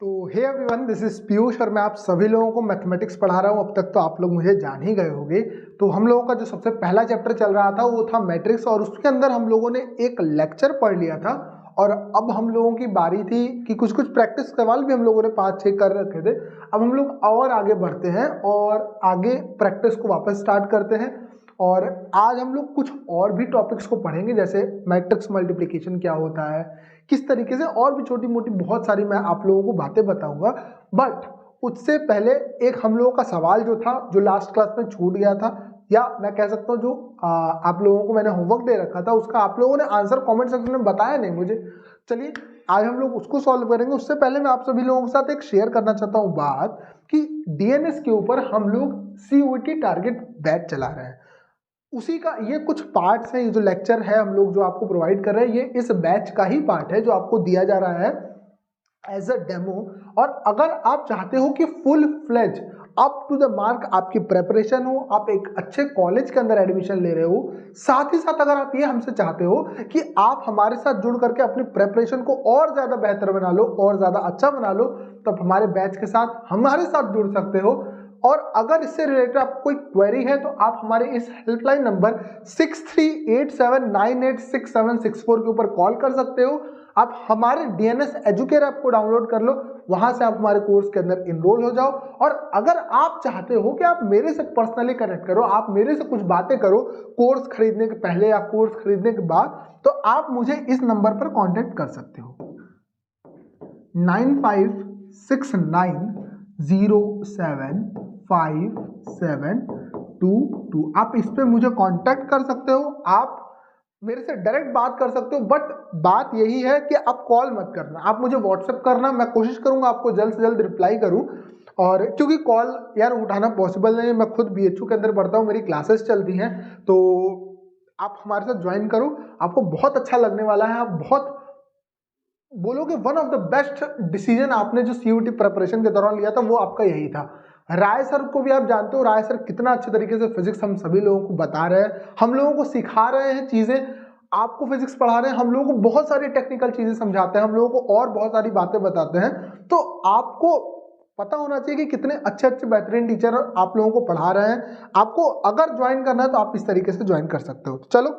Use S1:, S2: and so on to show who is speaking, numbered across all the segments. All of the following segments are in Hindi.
S1: तो hey everyone, this is Piyush और मैं आप सभी लोगों को मैथमेटिक्स पढ़ा रहा हूँ। अब तक तो आप लोग मुझे जान ही गए होंगे। तो हम लोगों का जो सबसे पहला चैप्टर चल रहा था वो था मैट्रिक्स, और उसके अंदर हम लोगों ने एक लेक्चर पढ़ लिया था। और अब हम लोगों की बारी थी कि कुछ कुछ प्रैक्टिस सवाल भी हम लोगों ने 5-6 कर रखे थे। अब हम लोग और आगे बढ़ते हैं और आगे प्रैक्टिस को वापस स्टार्ट करते हैं। और आज हम लोग कुछ और भी टॉपिक्स को पढ़ेंगे, जैसे मैट्रिक्स मल्टीप्लिकेशन क्या होता है, किस तरीके से, और भी छोटी मोटी बहुत सारी मैं आप लोगों को बातें बताऊंगा। बट उससे पहले एक हम लोगों का सवाल जो था, जो लास्ट क्लास में छूट गया था, या मैं कह सकता हूँ जो आप लोगों को मैंने होमवर्क दे रखा था, उसका आप लोगों ने आंसर कमेंट सेक्शन में बताया नहीं मुझे। चलिए आज हम लोग उसको सॉल्व करेंगे। उससे पहले मैं आप सभी लोगों के साथ एक शेयर करना चाहता हूँ बात, कि डीएनएस के ऊपर हम लोग सीयूईटी टारगेट बैच चला रहे हैं। उसी का ये कुछ पार्ट्स हैं। ये जो लेक्चर है हम लोग जो आपको प्रोवाइड कर रहे हैं, ये इस बैच का ही पार्ट है जो आपको दिया जा रहा है एज अ डेमो। और अगर आप चाहते हो कि full fledge up to the mark आपकी प्रेपरेशन हो, आप एक अच्छे कॉलेज के अंदर एडमिशन ले रहे हो, साथ ही साथ अगर आप ये हमसे चाहते हो कि आप हमारे साथ जुड़ करके अपनी प्रेपरेशन को और ज्यादा बेहतर बना लो, और ज्यादा अच्छा बना लो, तो आप हमारे बैच के साथ हमारे साथ जुड़ सकते हो। और अगर इससे रिलेटेड आपको कोई क्वेरी है तो आप हमारे इस हेल्पलाइन नंबर 6387986764 के ऊपर कॉल कर सकते हो। आप हमारे डीएनएस एजुकेयर ऐप को डाउनलोड कर लो, वहां से आप हमारे कोर्स के अंदर इनरोल हो जाओ। और अगर आप चाहते हो कि आप मेरे से पर्सनली कनेक्ट करो, आप मेरे से कुछ बातें करो कोर्स खरीदने के पहले या कोर्स खरीदने के बाद, तो आप मुझे इस नंबर पर कांटेक्ट कर सकते हो 9569075722। आप इस पे मुझे कांटेक्ट कर सकते हो, आप मेरे से डायरेक्ट बात कर सकते हो। बट बात यही है कि आप कॉल मत करना, आप मुझे व्हाट्सएप करना। मैं कोशिश करूंगा आपको जल्द से जल्द रिप्लाई करूं। और क्योंकि कॉल यार उठाना पॉसिबल नहीं है, मैं खुद बीएचयू के अंदर पढ़ता हूँ, मेरी क्लासेस चलती हैं। तो आप हमारे साथ ज्वाइन करो, आपको बहुत अच्छा लगने वाला है। आप बहुत बोलोगे one of the best decision आपने जो सीयूटी प्रिपरेशन के दौरान लिया था वो आपका यही था। राय सर को भी आप जानते हो, राय सर कितना अच्छे तरीके से फिजिक्स हम सभी लोगों को बता रहे हैं, हम लोगों को सिखा रहे हैं चीजें। आपको फिजिक्स पढ़ा रहे हैं, हम लोगों को बहुत सारी टेक्निकल चीजें समझाते हैं, हम लोगों को और बहुत सारी बातें बताते हैं। तो आपको पता होना चाहिए कि कितने अच्छे अच्छे बेहतरीन टीचर आप लोगों को पढ़ा रहे हैं। आपको अगर ज्वाइन करना है तो आप इस तरीके से ज्वाइन कर सकते हो। चलो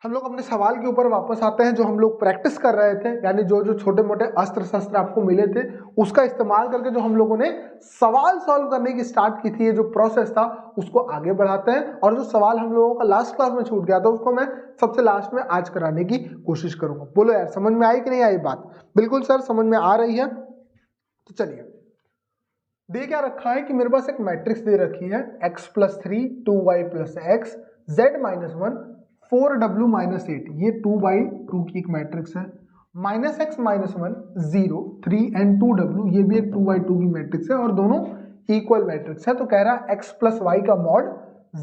S1: हम लोग अपने सवाल के ऊपर वापस आते हैं। जो हम लोग प्रैक्टिस कर रहे थे, यानी जो जो छोटे मोटे अस्त्र शस्त्र आपको मिले थे, उसका इस्तेमाल करके जो हम लोगों ने सवाल सॉल्व करने की स्टार्ट की थी, ये जो प्रोसेस था उसको आगे बढ़ाते हैं। और जो सवाल हम लोगों का लास्ट क्लास में छूट गया था उसको मैं सबसे लास्ट में आज कराने की कोशिश करूंगा। बोलो यार, समझ में आई कि नहीं आई बात? बिल्कुल सर, समझ में आ रही है। तो चलिए, दे क्या रखा है कि मेरे पास एक मैट्रिक्स दे रखी है x+3 2y+x z-1 4w-8। ये 2/2 की एक मैट्रिक्स है। -x-1 0 3 and 2w, ये भी एक 2/2 की मैट्रिक्स है, और दोनों इक्वल मैट्रिक्स है। तो कह रहा है x+y का मॉड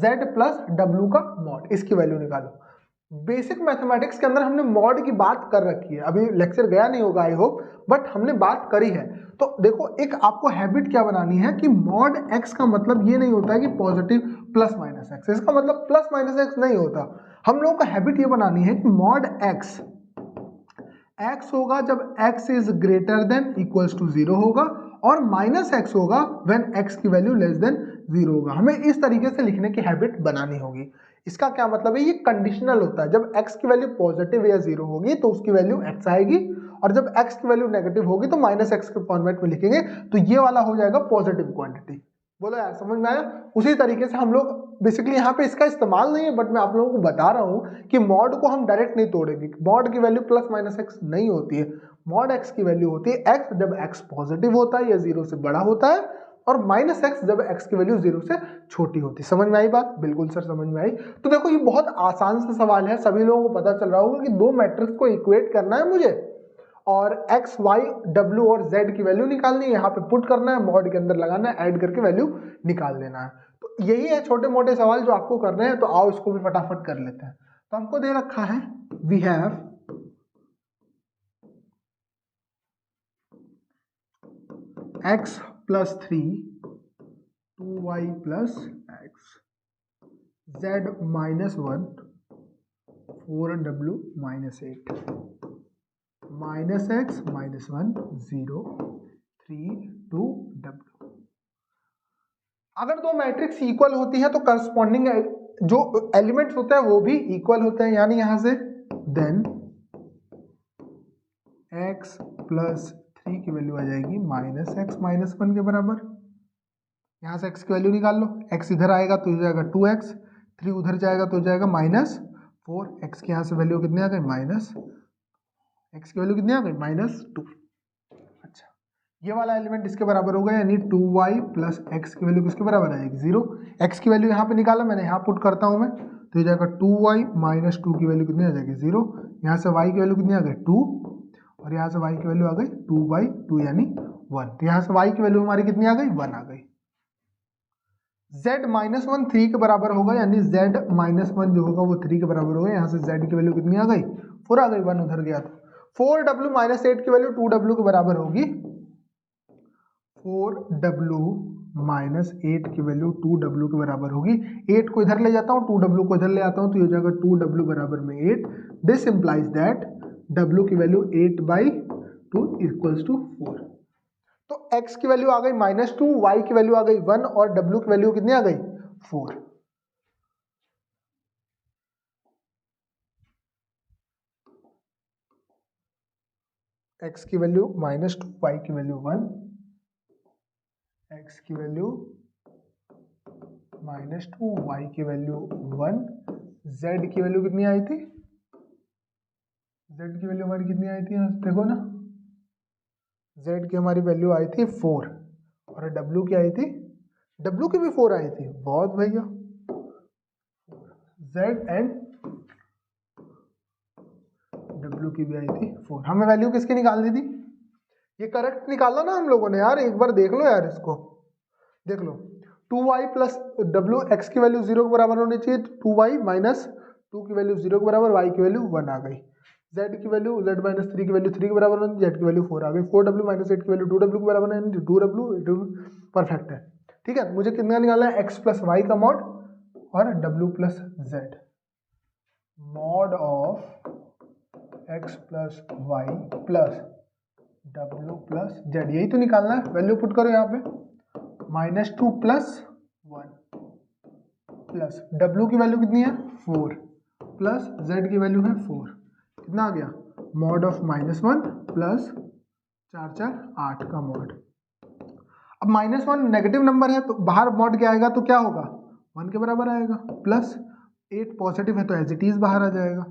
S1: z+w का मॉड, इसकी वैल्यू निकालो। बेसिक मैथमेटिक्स के अंदर हमने मॉड की बात कर रखी है, अभी लेक्चर गया नहीं होगा आई होप, बट हमने बात करी है। तो देखो, एक आपको हैबिट क्या बनानी है कि मॉड एक्स का मतलब ये नहीं होता है कि पॉजिटिव प्लस माइनस एक्स, इसका मतलब प्लस माइनस एक्स नहीं होता। हम लोगों को हैबिट ये बनानी है कि मॉड एक्स एक्स होगा जब x is greater than equals to 0 होगा, और माइनस एक्स होगा व्हेन एक्स की वैल्यू लेस देन 0 होगा। हमें इस तरीके से लिखने की हैबिट बनानी होगी। इसका क्या मतलब है? ये कंडीशनल होता है। जब x की वैल्यू पॉजिटिव या 0 होगी तो उसकी वैल्यू x आएगी, और जब x की वैल्यू नेगेटिव होगी तो माइनस एक्स के फॉर्मेट में लिखेंगे, तो ये वाला हो जाएगा पॉजिटिव क्वांटिटी। बोलो यार, समझ में आया? उसी तरीके से हम लोग बेसिकली यहाँ पे इसका इस्तेमाल नहीं है, बट मैं आप लोगों को बता रहा हूँ कि मॉड को हम डायरेक्ट नहीं तोड़ेंगे। मॉड की वैल्यू प्लस माइनस एक्स नहीं होती है, मॉड एक्स की वैल्यू होती है एक्स जब एक्स पॉजिटिव होता है या 0 से बड़ा होता है, और माइनस एक्स जब एक्स की वैल्यू 0 से छोटी होती है। समझ में आई बात? बिल्कुल सर, समझ में आई। तो देखो, ये बहुत आसान सा सवाल है, सभी लोगों को पता चल रहा होगा कि दो मैट्रिक्स को इक्वेट करना है मुझे, और x, y, w और z की वैल्यू निकालनी है। यहाँ पे पुट करना है, मॉड के अंदर लगाना है, ऐड करके वैल्यू निकाल देना है। तो यही है छोटे मोटे सवाल जो आपको करने हैं। तो आओ इसको भी फटाफट कर लेते हैं। तो हमको दे रखा है we have x+3 2y+x z-1 4w-8। -x -1 0 3 2 w। अगर दो मैट्रिक्स इक्वल होती है तो करस्पॉन्डिंग जो एलिमेंट्स होते हैं वो भी इक्वल होते हैं, यानी यहां से देन x प्लस 3 की वैल्यू आ जाएगी -x -1 के बराबर। यहां से x की वैल्यू निकाल लो, x इधर आएगा तो हो जाएगा 2x, 3 उधर जाएगा तो हो जाएगा -4, x की यहाँ से वैल्यू कितनी आ गई x की वैल्यू कितनी आ गई -2। अच्छा, ये वाला एलिमेंट इसके बराबर होगा, यानी 2y प्लस x की वैल्यू किसके बराबर आएगी 0। x की वैल्यू यहाँ पे निकाला मैंने, यहाँ पुट करता हूँ मैं, तो हो जाएगा 2y माइनस 2 की वैल्यू कितनी आ जाएगी 0। यहाँ से y की वैल्यू कितनी आ गई 2, और यहाँ से y की वैल्यू आ गई 2/2 यानी 1। तो यहाँ से y की वैल्यू हमारी कितनी आ गई 1 आ गई। z -1 3 के बराबर होगा, यानी z -1 जो होगा वो 3 के बराबर होगा। यहाँ से z की वैल्यू कितनी आ गई 4 आ गई, 1 उधर गया तो 4w - 8 की वैल्यू 2w के बराबर होगी। 4w - 8 की वैल्यू 2w के बराबर होगी। 8 को इधर ले जाता हूँ, 2w को इधर ले आता हूँ, तो ये हो जाएगा 2w बराबर में 8। दिस इंप्लाइज दैट w की वैल्यू 8/2 इक्वल्स टू 4। तो x की वैल्यू आ गई -2, y की वैल्यू आ गई 1 और w की वैल्यू कितनी आ गई 4। x की वैल्यू -2, y की वैल्यू 1, x की वैल्यू -2, y की वैल्यू 1, z की वैल्यू कितनी आई थी, z की वैल्यू हमारी कितनी आई थी, देखो ना, z की हमारी वैल्यू आई थी 4 और w की आई थी, w की भी 4 आई थी। बहुत भैया, z एंड w की भी आई थी 4। हमें वैल्यू किसकी निकालनी थी, ये करेक्ट निकाला ना हम लोगों ने यार, एक बार देख लो यार, इसको देख लो। 2y प्लस w, x की वैल्यू 0 के बराबर होनी चाहिए, 2y माइनस 2 की वैल्यू 0 के बराबर, y की वैल्यू 1 आ गई। z की वैल्यू z माइनस 3 की वैल्यू 3 के बराबर होनी, z की वैल्यू 4 आ गई। 4w माइनस 8 की वैल्यू 2w के बराबर है, 2w परफेक्ट है। ठीक है, मुझे कितना निकालना है, x प्लस वाई का मॉड और w plus z, mod of x plus y plus w plus z, यही तो निकालना है। वैल्यू पुट करो यहाँ पे, -2 प्लस 1 प्लस w की वैल्यू कितनी है 4 प्लस z की वैल्यू है 4, कितना आ गया मॉड ऑफ -1 प्लस 4 4 8 का मॉड। अब -1 नेगेटिव नंबर है तो बाहर मॉड क्या आएगा, तो क्या होगा 1 के बराबर आएगा, प्लस 8 पॉजिटिव है तो एज इट इज बाहर आ जाएगा,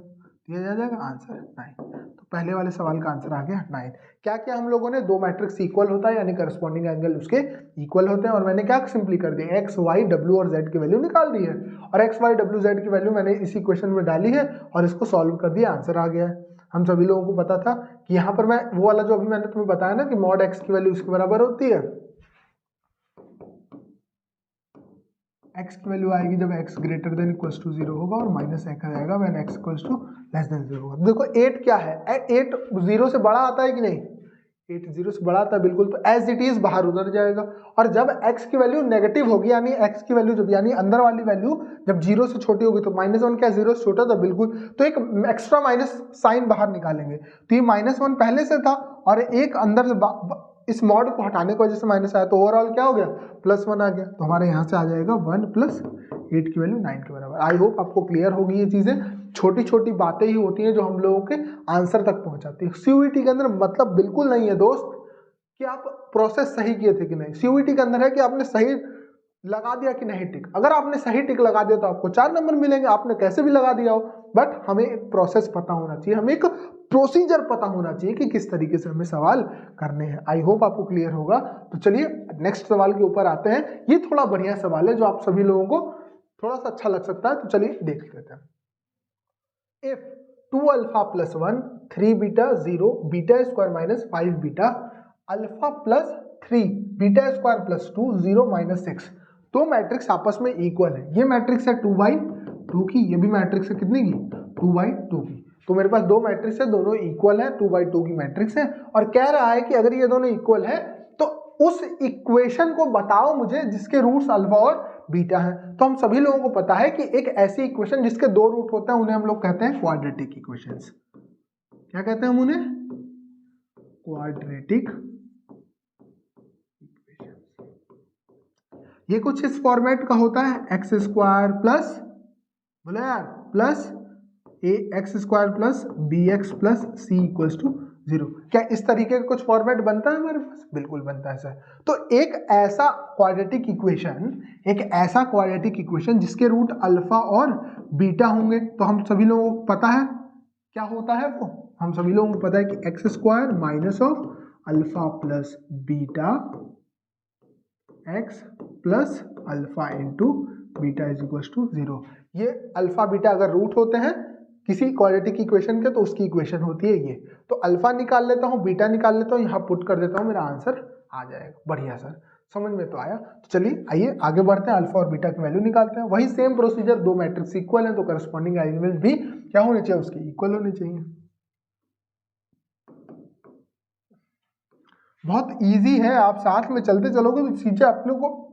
S1: दिया जा जाएगा आंसर 9। तो पहले वाले सवाल का आंसर आ गया 9। क्या क्या हम लोगों ने, दो मैट्रिक्स इक्वल होता है यानी करस्पॉन्डिंग एंगल उसके इक्वल होते हैं, और मैंने क्या सिंपली कर दिया, एक्स वाई डब्ल्यू और जेड की वैल्यू निकाल दी है, और एक्स वाई डब्ल्यू जेड की वैल्यू मैंने इसी क्वेश्चन में डाली है और इसको सॉल्व कर दिया, आंसर आ गया है। हम सभी लोगों को पता था कि यहाँ पर मैं वो वाला जो अभी मैंने तुम्हें बताया ना कि मॉड एक्स की वैल्यू इसके बराबर होती है, x की वैल्यू आएगी जब x greater than equals to 0 होगा और माइनस x आएगा when x equals to less than 0 होगा। देखो 8 क्या है, 8 0 से बड़ा आता है कि नहीं, 8 0 से बड़ा आता है बिल्कुल, तो एज इट इज बाहर उधर जाएगा। और जब x की वैल्यू नेगेटिव होगी, यानी x की वैल्यू जब, यानी अंदर वाली वैल्यू जब 0 से छोटी होगी, तो -1 क्या 0 से छोटा था बिल्कुल, तो एक एक्स्ट्रा माइनस साइन बाहर निकालेंगे, तो ये -1 पहले से था और एक अंदर से इस मॉड को हटाने की वजह से माइनस आया, तो ओवरऑल क्या हो गया +1 आ गया, तो हमारे यहाँ से आ जाएगा 1 + 8 की वैल्यू 9 के बराबर। आई होप आपको क्लियर होगी ये चीजें, छोटी छोटी बातें ही होती हैं जो हम लोगों के आंसर तक पहुंचाती है। सीयूईटी के अंदर मतलब बिल्कुल नहीं है दोस्त कि आप प्रोसेस सही किए थे कि नहीं, सीयूईटी के अंदर है कि आपने सही लगा दिया कि नहीं टिक। अगर आपने सही टिक लगा दिया तो आपको 4 नंबर मिलेंगे, आपने कैसे भी लगा दिया हो, बट हमें एक प्रोसेस पता होना चाहिए, हमें एक प्रोसीजर पता होना चाहिए कि किस तरीके से हमें सवाल करने हैं। आई होप आपको क्लियर होगा। तो चलिए नेक्स्ट सवाल के ऊपर आते हैं। ये थोड़ा बढ़िया सवाल है जो आप सभी लोगों को थोड़ा सा अच्छा लग सकता है, तो चलिए देख लेते हैं। इफ 2α + 1 3β 0 β² - 5β α + 3 β² + 2 0 - 6, तो मैट्रिक्स आपस में इक्वल है। ये मैट्रिक्स है 2/2 की, ये भी मैट्रिक्स है कितने की 2/2 की। तो मेरे पास दो मैट्रिक्स है, दोनों इक्वल है, 2/2 की मैट्रिक्स है, और कह रहा है कि अगर ये दोनों इक्वल है तो उस इक्वेशन को बताओ मुझे जिसके रूट्स अल्फा और बीटा है। तो हम सभी लोगों को पता है कि एक ऐसी इक्वेशन जिसके दो रूट होते हैं उन्हें हम लोग कहते हैं क्वाड्रेटिक इक्वेशंस। क्या कहते हैं हम उन्हें, क्वाड्रेटिक इक्वेशन। ये कुछ इस फॉर्मेट का होता है, एक्स स्क्वायर प्लस, बोलो यार, plus a x square plus b x plus c equals to 0। क्या इस तरीके का कुछ फॉर्मेट बनता है हमारे पास? बिल्कुल बनता है सर। तो एक ऐसा क्वाड्रेटिक इक्वेशन जिसके रूट अल्फा और बीटा होंगे, तो हम सभी लोगों को पता है क्या होता है वो, हम सभी लोगों को पता है कि x square minus of alpha plus beta x plus alpha into beta is equal to 0। ये अल्फा बीटा अगर रूट होते हैं किसी क्वाड्रेटिक इक्वेशन के तो उसकी इक्वेशन होती है ये। तो अल्फा निकाल लेता हूँ, बीटा निकाल लेता हूँ, यहाँ पुट कर देता हूँ, मेरा आंसर आ जाएगा। बढ़िया सर, समझ में तो आया। तो चलिए आइए आगे बढ़ते हैं, अल्फा और बीटा की वैल्यू निकालते हैं। वही सेम प्रोसीजर, दो मैट्रिक्स इक्वल है तो करस्पॉन्डिंग एलिमेंट भी क्या होने चाहिए, उसके इक्वल होने चाहिए। बहुत इजी है, आप साथ में चलते चलोगे तो चीजें अपने को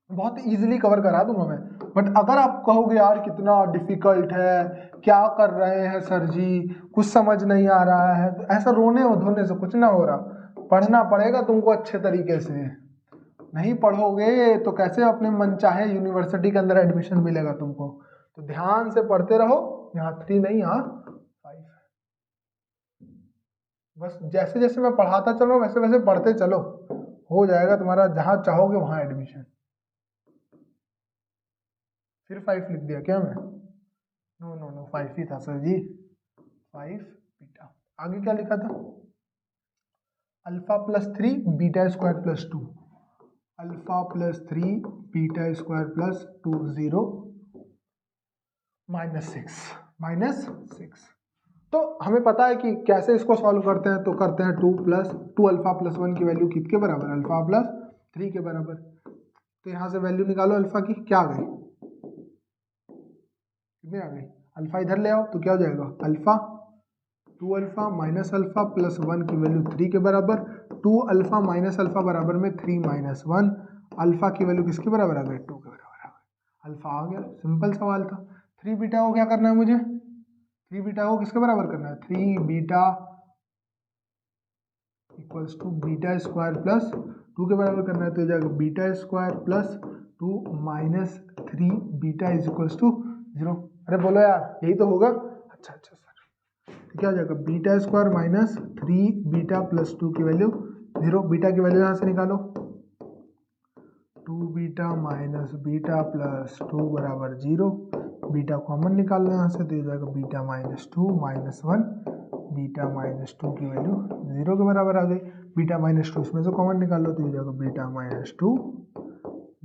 S1: बहुत इजीली कवर करा दूंगा मैं। बट अगर आप कहोगे यार कितना डिफिकल्ट है, क्या कर रहे हैं सर जी, कुछ समझ नहीं आ रहा है, तो ऐसा रोने धोने से कुछ ना हो रहा, पढ़ना पड़ेगा तुमको अच्छे तरीके से। नहीं पढ़ोगे तो कैसे अपने मनचाहे यूनिवर्सिटी के अंदर एडमिशन मिलेगा तुमको। तो ध्यान से पढ़ते रहो। यहाँ 3 नहीं, यहाँ 5। बस जैसे जैसे मैं पढ़ाता चलो वैसे वैसे पढ़ते चलो, हो जाएगा तुम्हारा जहां चाहोगे वहां एडमिशन। फिर 5 लिख दिया क्या मैं? नो नो नो, 5 ही था सर जी, 5 बीटा। आगे क्या लिखा था? Alpha plus 3 beta square plus 2, alpha plus 3 beta square plus 2 0 -6। तो हमें पता है कि कैसे इसको सॉल्व करते हैं, तो करते हैं 2 अल्फा प्लस 1 की वैल्यू किसके बराबर? अल्फा प्लस 3 के बराबर। तो यहाँ से वैल्यू निकालो अल्फा की, क्या आ गई? कितने आ गई? अल्फा इधर ले आओ तो क्या हो जाएगा? Alpha 2 alpha minus alpha plus 1 की वैल्यू 3 के बराबर। 2 अल्फा माइनस अल्फा बराबर में 3 माइनस 1, अल्फा की वैल्यू किसके बराबर आ गई? 2 के बराबर आ गई। अल्फा आ गया, सिंपल सवाल था। 3 बीटा को क्या करना है मुझे? 3 बीटा को किसके बराबर करना है? 3 beta equals to beta square plus 2 के बराबर करना है, तो जाएगा beta square plus 2 minus 3 beta is equals to 0। अरे बोलो यार, यही तो होगा। अच्छा अच्छा सर, तो क्या हो जाएगा? Beta square minus 3 beta plus 2 की वैल्यू 0। बीटा की वैल्यू यहाँ से निकालो, 2 बीटा माइनस बीटा प्लस 2 बराबर 0। बीटा कॉमन निकालना है यहाँ से, तो ये जाएगा beta minus 2 minus 1, beta minus 2 की वैल्यू 0 के बराबर आ गई। बीटा माइनस 2 इसमें से कॉमन निकाल लो, तो ये जाएगा बीटा माइनस 2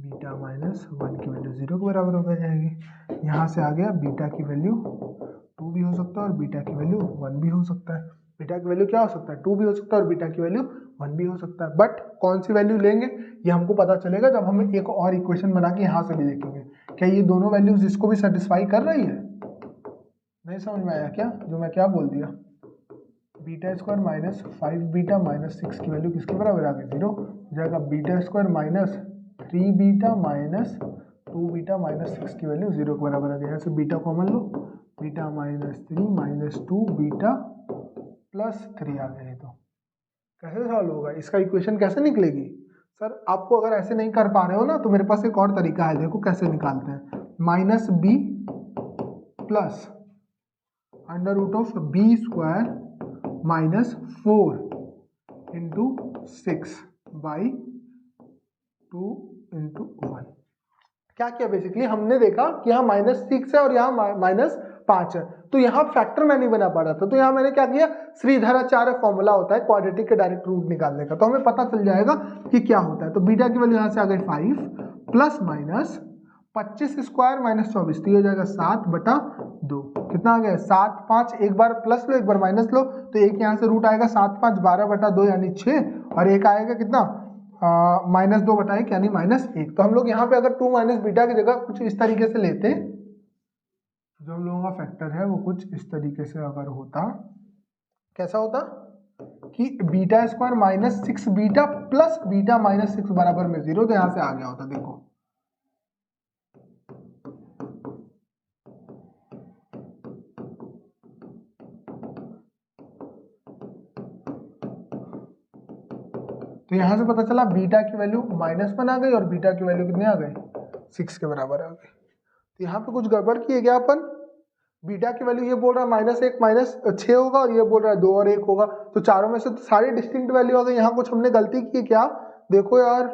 S1: बीटा माइनस 1 की वैल्यू 0 के बराबर हो जाएगी। यहाँ से आ गया बीटा की वैल्यू 2 भी हो सकता है और बीटा की वैल्यू 1 भी हो सकता है। बीटा की वैल्यू क्या हो सकता है? 2 भी हो सकता है और बीटा की वैल्यू 1 भी हो सकता है। बट कौन सी वैल्यू लेंगे ये हमको पता चलेगा जब हम एक और इक्वेशन बना के यहाँ से भी देखेंगे। क्या ये दोनों वैल्यूज इसको भी सेटिस्फाई कर रही है? नहीं समझ में आया क्या जो मैं क्या बोल दिया? Beta square minus 5 beta minus 6 की वैल्यू किसके बराबर आ गई? 0 हो जाएगा। Beta square minus 3 beta minus 2 beta minus 6 की वैल्यू 0 के बराबर आ गई। यहाँ से बीटा कॉमन लो, beta minus 3 minus 2 beta plus 3 आ गए। तो कैसे सॉल्व होगा इसका? इक्वेशन कैसे निकलेगी? सर आपको अगर ऐसे नहीं कर पा रहे हो ना तो मेरे पास एक और तरीका है, देखो कैसे निकालते हैं। Minus b plus under root of b square minus 4 into 6 by 2 into 1। क्या किया? बेसिकली हमने देखा कि यहाँ -6 है और यहाँ -5 है, तो यहाँ फैक्टर मैं नहीं बना पा रहा था, तो यहाँ मैंने क्या किया? श्रीधराचार्य फॉर्मूला होता है क्वाड्रेटिक के डायरेक्ट रूट निकालने का, तो हमें पता चल जाएगा कि क्या होता है। तो बीटा की वैल्यू यहाँ से आ गई 5 प्लस माइनस 25 स्क्वायर माइनस 24, तो ये हो जाएगा 7/2। कितना आ गया? 7 5, एक बार प्लस लो एक बार माइनस लो, तो एक यहाँ से रूट आएगा 7 5 12/2 यानी 6, और एक आएगा कितना? -2/1 यानी -1। तो हम लोग यहाँ पे अगर 2 माइनस बीटा की जगह कुछ इस तरीके से लेते, जो हम लोगों का फैक्टर है वो कुछ इस तरीके से अगर होता, कैसा होता कि beta square minus 6 beta plus beta minus 6 बराबर में 0, तो यहाँ से आ गया होता। देखो तो यहाँ से पता चला बीटा की वैल्यू -1 आ गई और बीटा की वैल्यू कितने आ गए, 6 के बराबर आ गई। तो यहाँ पे कुछ गड़बड़ किए क्या अपन, बीटा की वैल्यू ये बोल रहा है -1 -6 होगा और ये बोल रहा है 2 और 1 होगा, तो चारों में से तो सारी डिस्टिंक्ट वैल्यू आ गई। यहाँ कुछ हमने गलती की क्या, देखो यार,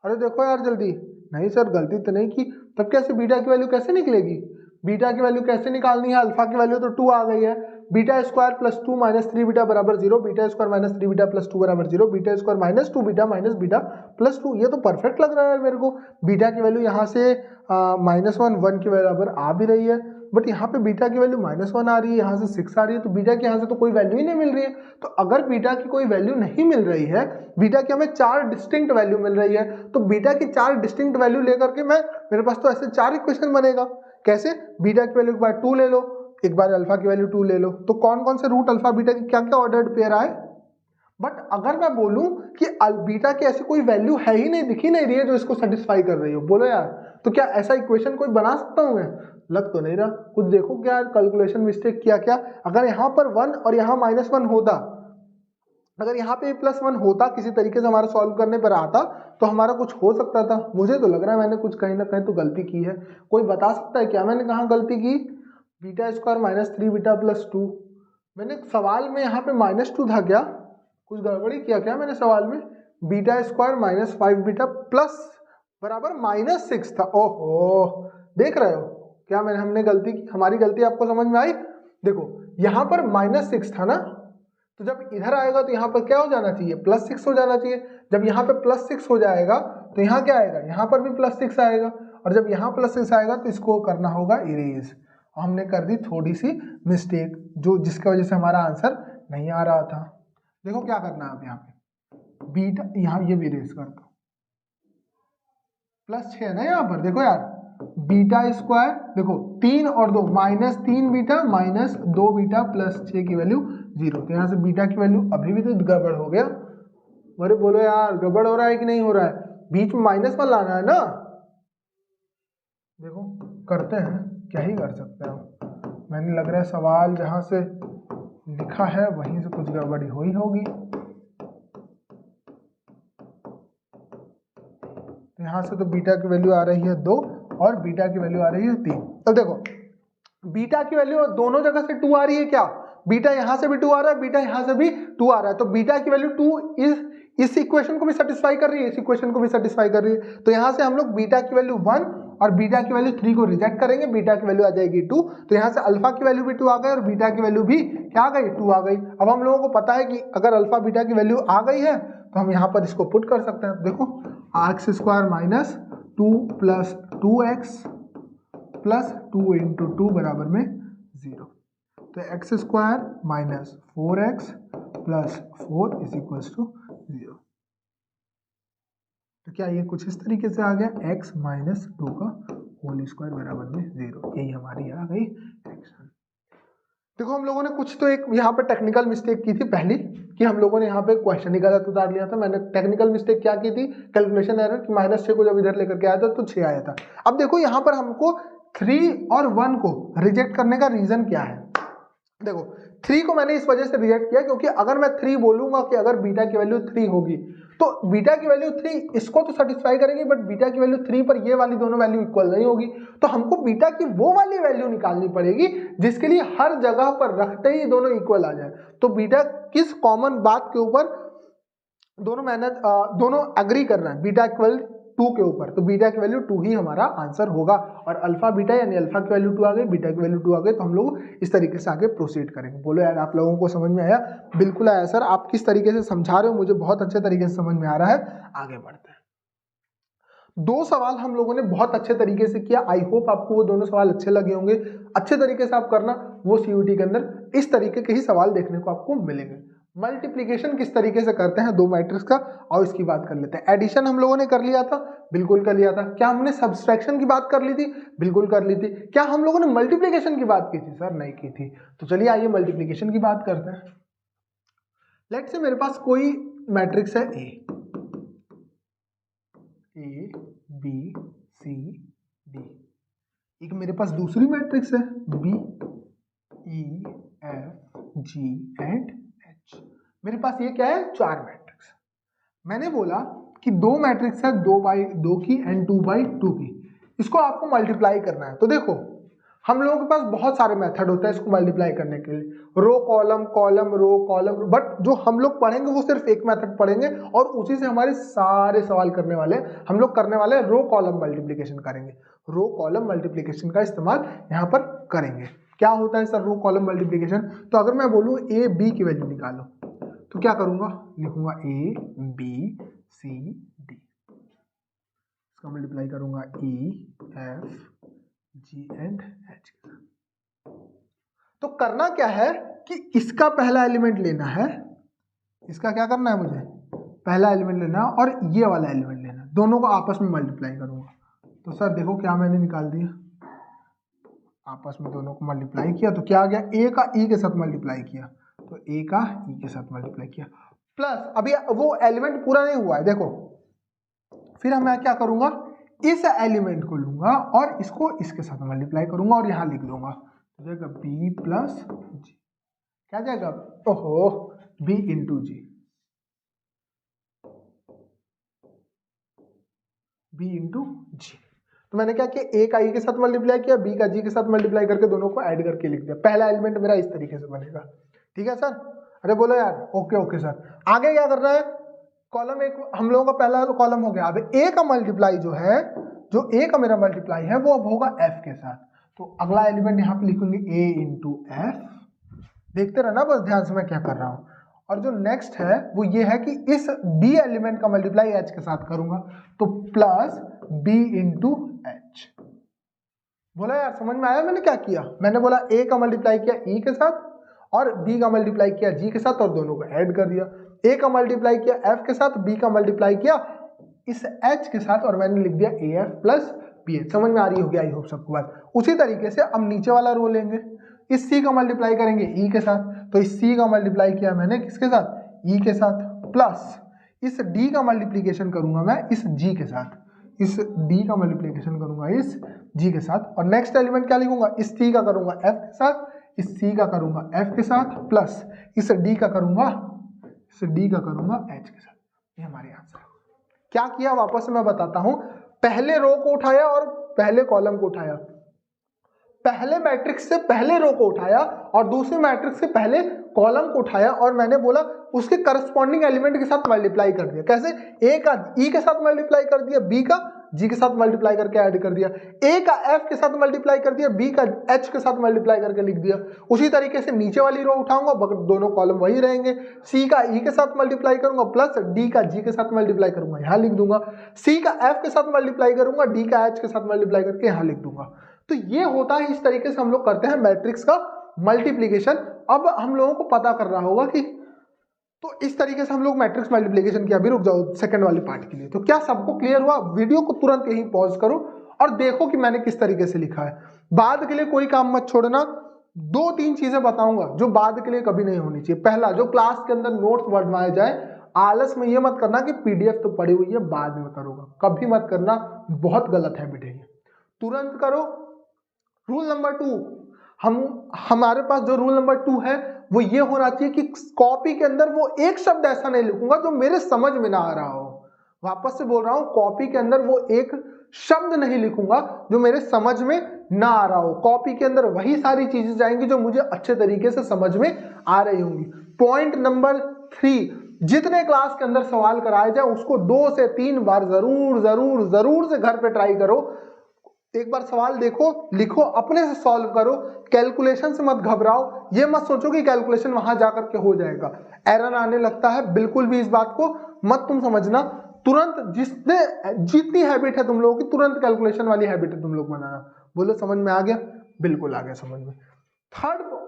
S1: अरे देखो यार जल्दी, नहीं सर गलती तो नहीं की, तब कैसे बीटा की वैल्यू कैसे निकलेगी, बीटा की वैल्यू कैसे निकालनी है, अल्फा की वैल्यू तो 2 आ गई है, beta square plus 2 minus 3 beta बराबर 0, beta square minus 3 beta plus 2 बराबर 0, beta square minus 2 beta minus beta plus 2, ये तो परफेक्ट लग रहा है मेरे को। बीटा की वैल्यू यहाँ से -1 के बराबर आ भी रही है, बट यहाँ पे बीटा की वैल्यू -1 आ रही है, यहाँ से 6 आ रही है, तो बीटा की यहाँ से तो कोई वैल्यू ही नहीं मिल रही है। तो अगर बीटा की कोई वैल्यू नहीं मिल रही है, बीटा की हमें 4 डिस्टिंक्ट वैल्यू मिल रही है, तो बीटा की 4 डिस्टिंक्ट वैल्यू लेकर के मेरे पास तो ऐसे 4 इक्वेशन बनेगा। कैसे, बीटा की वैल्यू एक बार 2 ले लो, एक बार अल्फा की वैल्यू 2 ले लो, तो कौन कौन से रूट अल्फा बीटा की क्या क्या ऑर्डर्ड पेयर आए। बट अगर मैं बोलूं कि बीटा की ऐसी कोई वैल्यू है ही नहीं, दिख ही नहीं रही है जो इसको सेटिस्फाई कर रही हो, बोलो यार, तो क्या ऐसा इक्वेशन कोई बना सकता हूं मैं, लग तो नहीं रहा। कुछ देखो क्या कैलकुलेशन मिस्टेक किया क्या, अगर यहाँ पर 1 और यहाँ -1 होता, अगर यहाँ पे +1 होता, किसी तरीके से हमारा सॉल्व करने पर आता, तो हमारा कुछ हो सकता था। मुझे तो लग रहा है मैंने कुछ कहीं ना कहीं तो गलती की है। कोई बता सकता है क्या मैंने कहाँ गलती की, बीटा स्क्वायर -3 बीटा प्लस 2, मैंने सवाल में यहाँ पे -2 था क्या, कुछ गड़बड़ी किया क्या मैंने सवाल में, बीटा स्क्वायर -5 बीटा प्लस बराबर -6 था। ओहो, देख रहे हो क्या मैंने हमने गलती की, हमारी गलती आपको समझ में आई। देखो यहाँ पर -6 था ना, तो जब इधर आएगा तो यहाँ पर क्या हो जाना चाहिए, +6 हो जाना चाहिए। जब यहाँ पे +6 हो जाएगा तो यहाँ क्या आएगा, यहाँ पर भी +6 आएगा, और जब यहाँ +6 आएगा तो इसको करना होगा इरेज। हमने कर दी थोड़ी सी मिस्टेक, जो जिसकी वजह से हमारा आंसर नहीं आ रहा था। देखो क्या करना है आप, यहाँ पे बीटा, यहाँ ये भी इरेज कर दो, +6 है ना यहाँ पर, देखो यार बीटा स्क्वायर, देखो 3 और 2 -3 बीटा -2 बीटा प्लस 6 की वैल्यू 0, तो यहाँ से बीटा की वैल्यू अभी भी तो गड़बड़ हो गया। अरे बोलो यार गड़बड़ हो रहा है कि नहीं हो रहा है, बीच में -1 लाना है ना। देखो करते हैं, क्या ही कर सकते हैं, मैंने लग रहा है सवाल जहां से लिखा है वहीं से कुछ गड़बड़ी हुई होगी। यहाँ से तो बीटा की वैल्यू आ रही है 2 और बीटा की वैल्यू आ रही है 3। तो देखो बीटा की वैल्यू दोनों जगह से 2 आ रही है क्या, बीटा यहाँ से भी 2 आ रहा है, बीटा यहाँ से भी 2 आ रहा है, तो बीटा की वैल्यू 2 इस इक्वेशन को भी सेटिस्फाई कर रही है, इस इक्वेशन को भी सेटिस्फाई कर रही है। तो यहाँ से हम लोग बीटा की वैल्यू 1 और बीटा की वैल्यू 3 को रिजेक्ट करेंगे, बीटा की वैल्यू आ जाएगी 2, तो यहाँ से अल्फा की वैल्यू भी 2 आ गई और बीटा की वैल्यू भी क्या आ गई, 2 आ गई। अब हम लोगों को पता है कि अगर अल्फा बीटा की वैल्यू आ गई है तो हम यहाँ पर इसको पुट कर सकते हैं। देखो x square -2 plus 2x plus 2 into 2 बराबर में 0, तो x square -4x plus 4 is equals to 0। तो क्या ये कुछ इस तरीके से आ गया, x -2 का होल स्क्वायर बराबर में 0, यही हमारी आ गई एक्शन। देखो हम लोगों ने कुछ तो एक यहाँ पे टेक्निकल मिस्टेक की थी पहली, कि हम लोगों ने यहाँ पे क्वेश्चन ही गलत उतार लिया था। मैंने टेक्निकल मिस्टेक क्या की थी, कैलकुलेशन एरर, कि -6 को जब इधर लेकर के आया था तो 6 आया था। अब देखो यहाँ पर हमको 3 और 1 को रिजेक्ट करने का रीजन क्या है। देखो 3 को मैंने इस वजह से रिजेक्ट किया क्योंकि अगर मैं 3 बोलूंगा कि अगर बीटा की वैल्यू 3 होगी तो बीटा की वैल्यू 3 इसको तो सेटिस्फाई करेगी, बट बीटा की वैल्यू 3 पर ये वाली दोनों वैल्यू इक्वल नहीं होगी, तो हमको बीटा की वो वाली वैल्यू निकालनी पड़ेगी जिसके लिए हर जगह पर रखते ही दोनों इक्वल आ जाए। तो बीटा किस कॉमन बात के ऊपर दोनों एग्री कर रहे हैं, बीटा इक्वल 2 के ऊपर, तो बीटा की वैल्यू 2 ही हमारा आंसर होगा। और अल्फा बीटा यानी अल्फा की वैल्यू 2 आ गई, बीटा की वैल्यू 2 आ गई, तो हम लोग इस तरीके से आगे प्रोसीड करेंगे। बोलो यार आप लोगों को समझ में आया, बिल्कुल आया सर, आप किस तरीके से समझा रहे हो मुझे बहुत अच्छे तरीके से समझ में आ रहा है। आगे बढ़ते हैं, 2 सवाल हम लोगों ने बहुत अच्छे तरीके से किया, आई होप आपको वो दोनों सवाल अच्छे लगे होंगे। अच्छे तरीके से आप करना, वो सीयूटी के अंदर इस तरीके के ही सवाल देखने को आपको मिलेंगे। मल्टीप्लिकेशन किस तरीके से करते हैं 2 मैट्रिक्स का, और इसकी बात कर लेते हैं। एडिशन हम लोगों ने कर लिया था, बिल्कुल कर लिया था। क्या हमने सब्सट्रैक्शन की बात कर ली थी, बिल्कुल कर ली थी। क्या हम लोगों ने मल्टीप्लिकेशन की बात की थी, सर नहीं की थी। तो चलिए आइए मल्टीप्लिकेशन की बात करते हैं। लेट्स से मेरे पास कोई मैट्रिक्स है ए बी सी डी, एक मेरे पास दूसरी मैट्रिक्स है B E F G and H. मेरे पास ये क्या है, 4 मैट्रिक्स। मैंने बोला कि दो मैट्रिक्स है 2/2 की एंड 2/2 की, इसको आपको मल्टीप्लाई करना है। तो देखो हम लोगों के पास बहुत सारे मेथड होते हैं इसको मल्टीप्लाई करने के लिए, row column column row column, but जो हम लोग पढ़ेंगे वो सिर्फ एक मेथड पढ़ेंगे और उसी से हमारे सारे सवाल करने वाले हम लोग करने वाले रो कॉलम मल्टीप्लीकेशन करेंगे। रो कॉलम मल्टीप्लीकेशन का इस्तेमाल यहाँ पर करेंगे। क्या होता है सर रो कॉलम मल्टीप्लीकेशन? तो अगर मैं बोलूँ ए बी की वैल्यू निकालो तो क्या करूंगा, लिखूंगा ए बी सी डी, इसका मल्टीप्लाई करूंगा ई एफ जी एंड एच। तो करना क्या है कि इसका पहला एलिमेंट लेना है, इसका क्या करना है, मुझे पहला एलिमेंट लेना है और ये वाला एलिमेंट लेना है, दोनों को आपस में मल्टीप्लाई करूंगा। तो सर देखो क्या मैंने निकाल दिया, आपस में दोनों को मल्टीप्लाई किया तो क्या आ गया, ए का ई के साथ मल्टीप्लाई किया तो ए का ई के साथ मल्टीप्लाई किया, प्लस अभी वो एलिमेंट पूरा नहीं हुआ है देखो, फिर मैं क्या करूंगा, इस एलिमेंट को लूंगा और इसको इसके साथ मल्टीप्लाई करूंगा और यहां लिख दूंगा, तो जाएगा बी प्लस जी, क्या जाएगा, ओहो बी इंटू जी, बी इंटू जी। तो मैंने क्या किया, ए का ई के साथ मल्टीप्लाई किया, बी का जी के साथ मल्टीप्लाई करके दोनों को ऐड करके लिख दिया। पहला एलिमेंट मेरा इस तरीके से बनेगा, ठीक है सर? अरे बोलो यार, ओके ओके सर। आगे क्या करना है, कॉलम एक हम लोगों का पहला कॉलम हो गया। अब ए का मल्टीप्लाई जो है, जो ए का मेरा मल्टीप्लाई है वो अब होगा एफ के साथ, तो अगला एलिमेंट यहाँ पे लिखेंगे ए इंटू एफ। देखते रहना बस ध्यान से मैं क्या कर रहा हूँ। और जो नेक्स्ट है वो ये है कि इस बी एलिमेंट का मल्टीप्लाई एच के साथ करूंगा, तो प्लस बी इंटू एच। बोला यार समझ में आया मैंने क्या किया? मैंने बोला ए का मल्टीप्लाई किया ई के साथ और बी का मल्टीप्लाई किया जी के साथ और दोनों को ऐड कर दिया। ए का मल्टीप्लाई किया एफ के साथ, बी का मल्टीप्लाई किया इस एच के साथ और मैंने लिख दिया A F plus B H. समझ में आ रही होगी आई होप सबको बात। उसी तरीके से अब नीचे वाला रो लेंगे, इस सी का मल्टीप्लाई करेंगे ई के साथ, तो इस सी का मल्टीप्लाई किया मैंने किसके साथ, ई के साथ, प्लस इस डी का मल्टीप्लीकेशन करूंगा मैं इस जी के साथ, इस डी का मल्टीप्लीकेशन करूंगा इस जी के साथ, और नेक्स्ट एलिमेंट क्या लिखूंगा, इस सी का करूंगा एफ के साथ, इस सी का करूंगा एफ के साथ, प्लस इस डी का करूंगा एच के साथ। ये हमारे आंसर है। क्या किया वापस से मैं बताता हूं, पहले रो को उठाया और पहले कॉलम को उठाया, पहले मैट्रिक्स से पहले रो को उठाया और दूसरे मैट्रिक्स से पहले कॉलम को उठाया और मैंने बोला उसके करस्पॉन्डिंग एलिमेंट के साथ मल्टीप्लाई कर दिया। कैसे? ए का ई के साथ मल्टीप्लाई कर दिया, बी का जी के साथ मल्टीप्लाई करके ऐड कर दिया, ए का एफ के साथ मल्टीप्लाई कर दिया, बी का एच के साथ मल्टीप्लाई करके लिख दिया। उसी तरीके से नीचे वाली रो उठाऊंगा, दोनों कॉलम वही रहेंगे, सी का ई के साथ मल्टीप्लाई करूंगा प्लस डी का जी के साथ मल्टीप्लाई करूंगा, यहां लिख दूंगा, सी का एफ के साथ मल्टीप्लाई करूंगा, डी का एच के साथ मल्टीप्लाई करके यहां लिख दूंगा। तो ये होता है, इस तरीके से हम लोग करते हैं मैट्रिक्स का मल्टीप्लिकेशन। अब हम लोगों को पता करना होगा कि तो इस तरीके से हम लोग मैट्रिक्स मल्टीप्लिकेशन की, अभी रुक जाओ सेकंड वाले पार्ट के लिए। तो क्या सबको क्लियर हुआ? वीडियो को तुरंत यहीं पॉज करो और देखो कि मैंने किस तरीके से लिखा है। बाद के लिए कोई काम मत छोड़ना, 2-3 चीजें बताऊंगा जो बाद के लिए कभी नहीं होनी चाहिए। पहला, जो क्लास के अंदर नोट्स बनवाए जाए, आलस में ये मत करना कि पीडीएफ तो पड़ी हुई है बाद में करूंगा, कभी मत करना, बहुत गलत हैबिट है ये, तुरंत करो। रूल नंबर 2, हमारे पास जो रूल नंबर 2 है वो ये होना चाहिए कि कॉपी के अंदर वो एक शब्द ऐसा नहीं लिखूंगा जो मेरे समझ में ना आ रहा हो। वापस से बोल रहा हूं, कॉपी के अंदर वो एक शब्द नहीं लिखूंगा जो मेरे समझ में ना आ रहा हो। कॉपी के अंदर वही सारी चीजें जाएंगी जो मुझे अच्छे तरीके से समझ में आ रही होंगी। पॉइंट नंबर 3, जितने क्लास के अंदर सवाल कराए जाए उसको 2 से 3 बार जरूर जरूर जरूर से घर पे ट्राई करो। एक बार सवाल देखो, लिखो, अपने से सॉल्व करो, कैलकुलेशन से मत घबराओ। ये मत सोचो कि कैलकुलेशन वहां जाकर के हो जाएगा, एरर आने लगता है, बिल्कुल भी इस बात को मत तुम समझना। तुरंत जितनी हैबिट है तुम लोगों की, तुरंत कैलकुलेशन वाली हैबिट है तुम लोग बनाना। बोलो समझ में आ गया? बिल्कुल आ गया समझ में।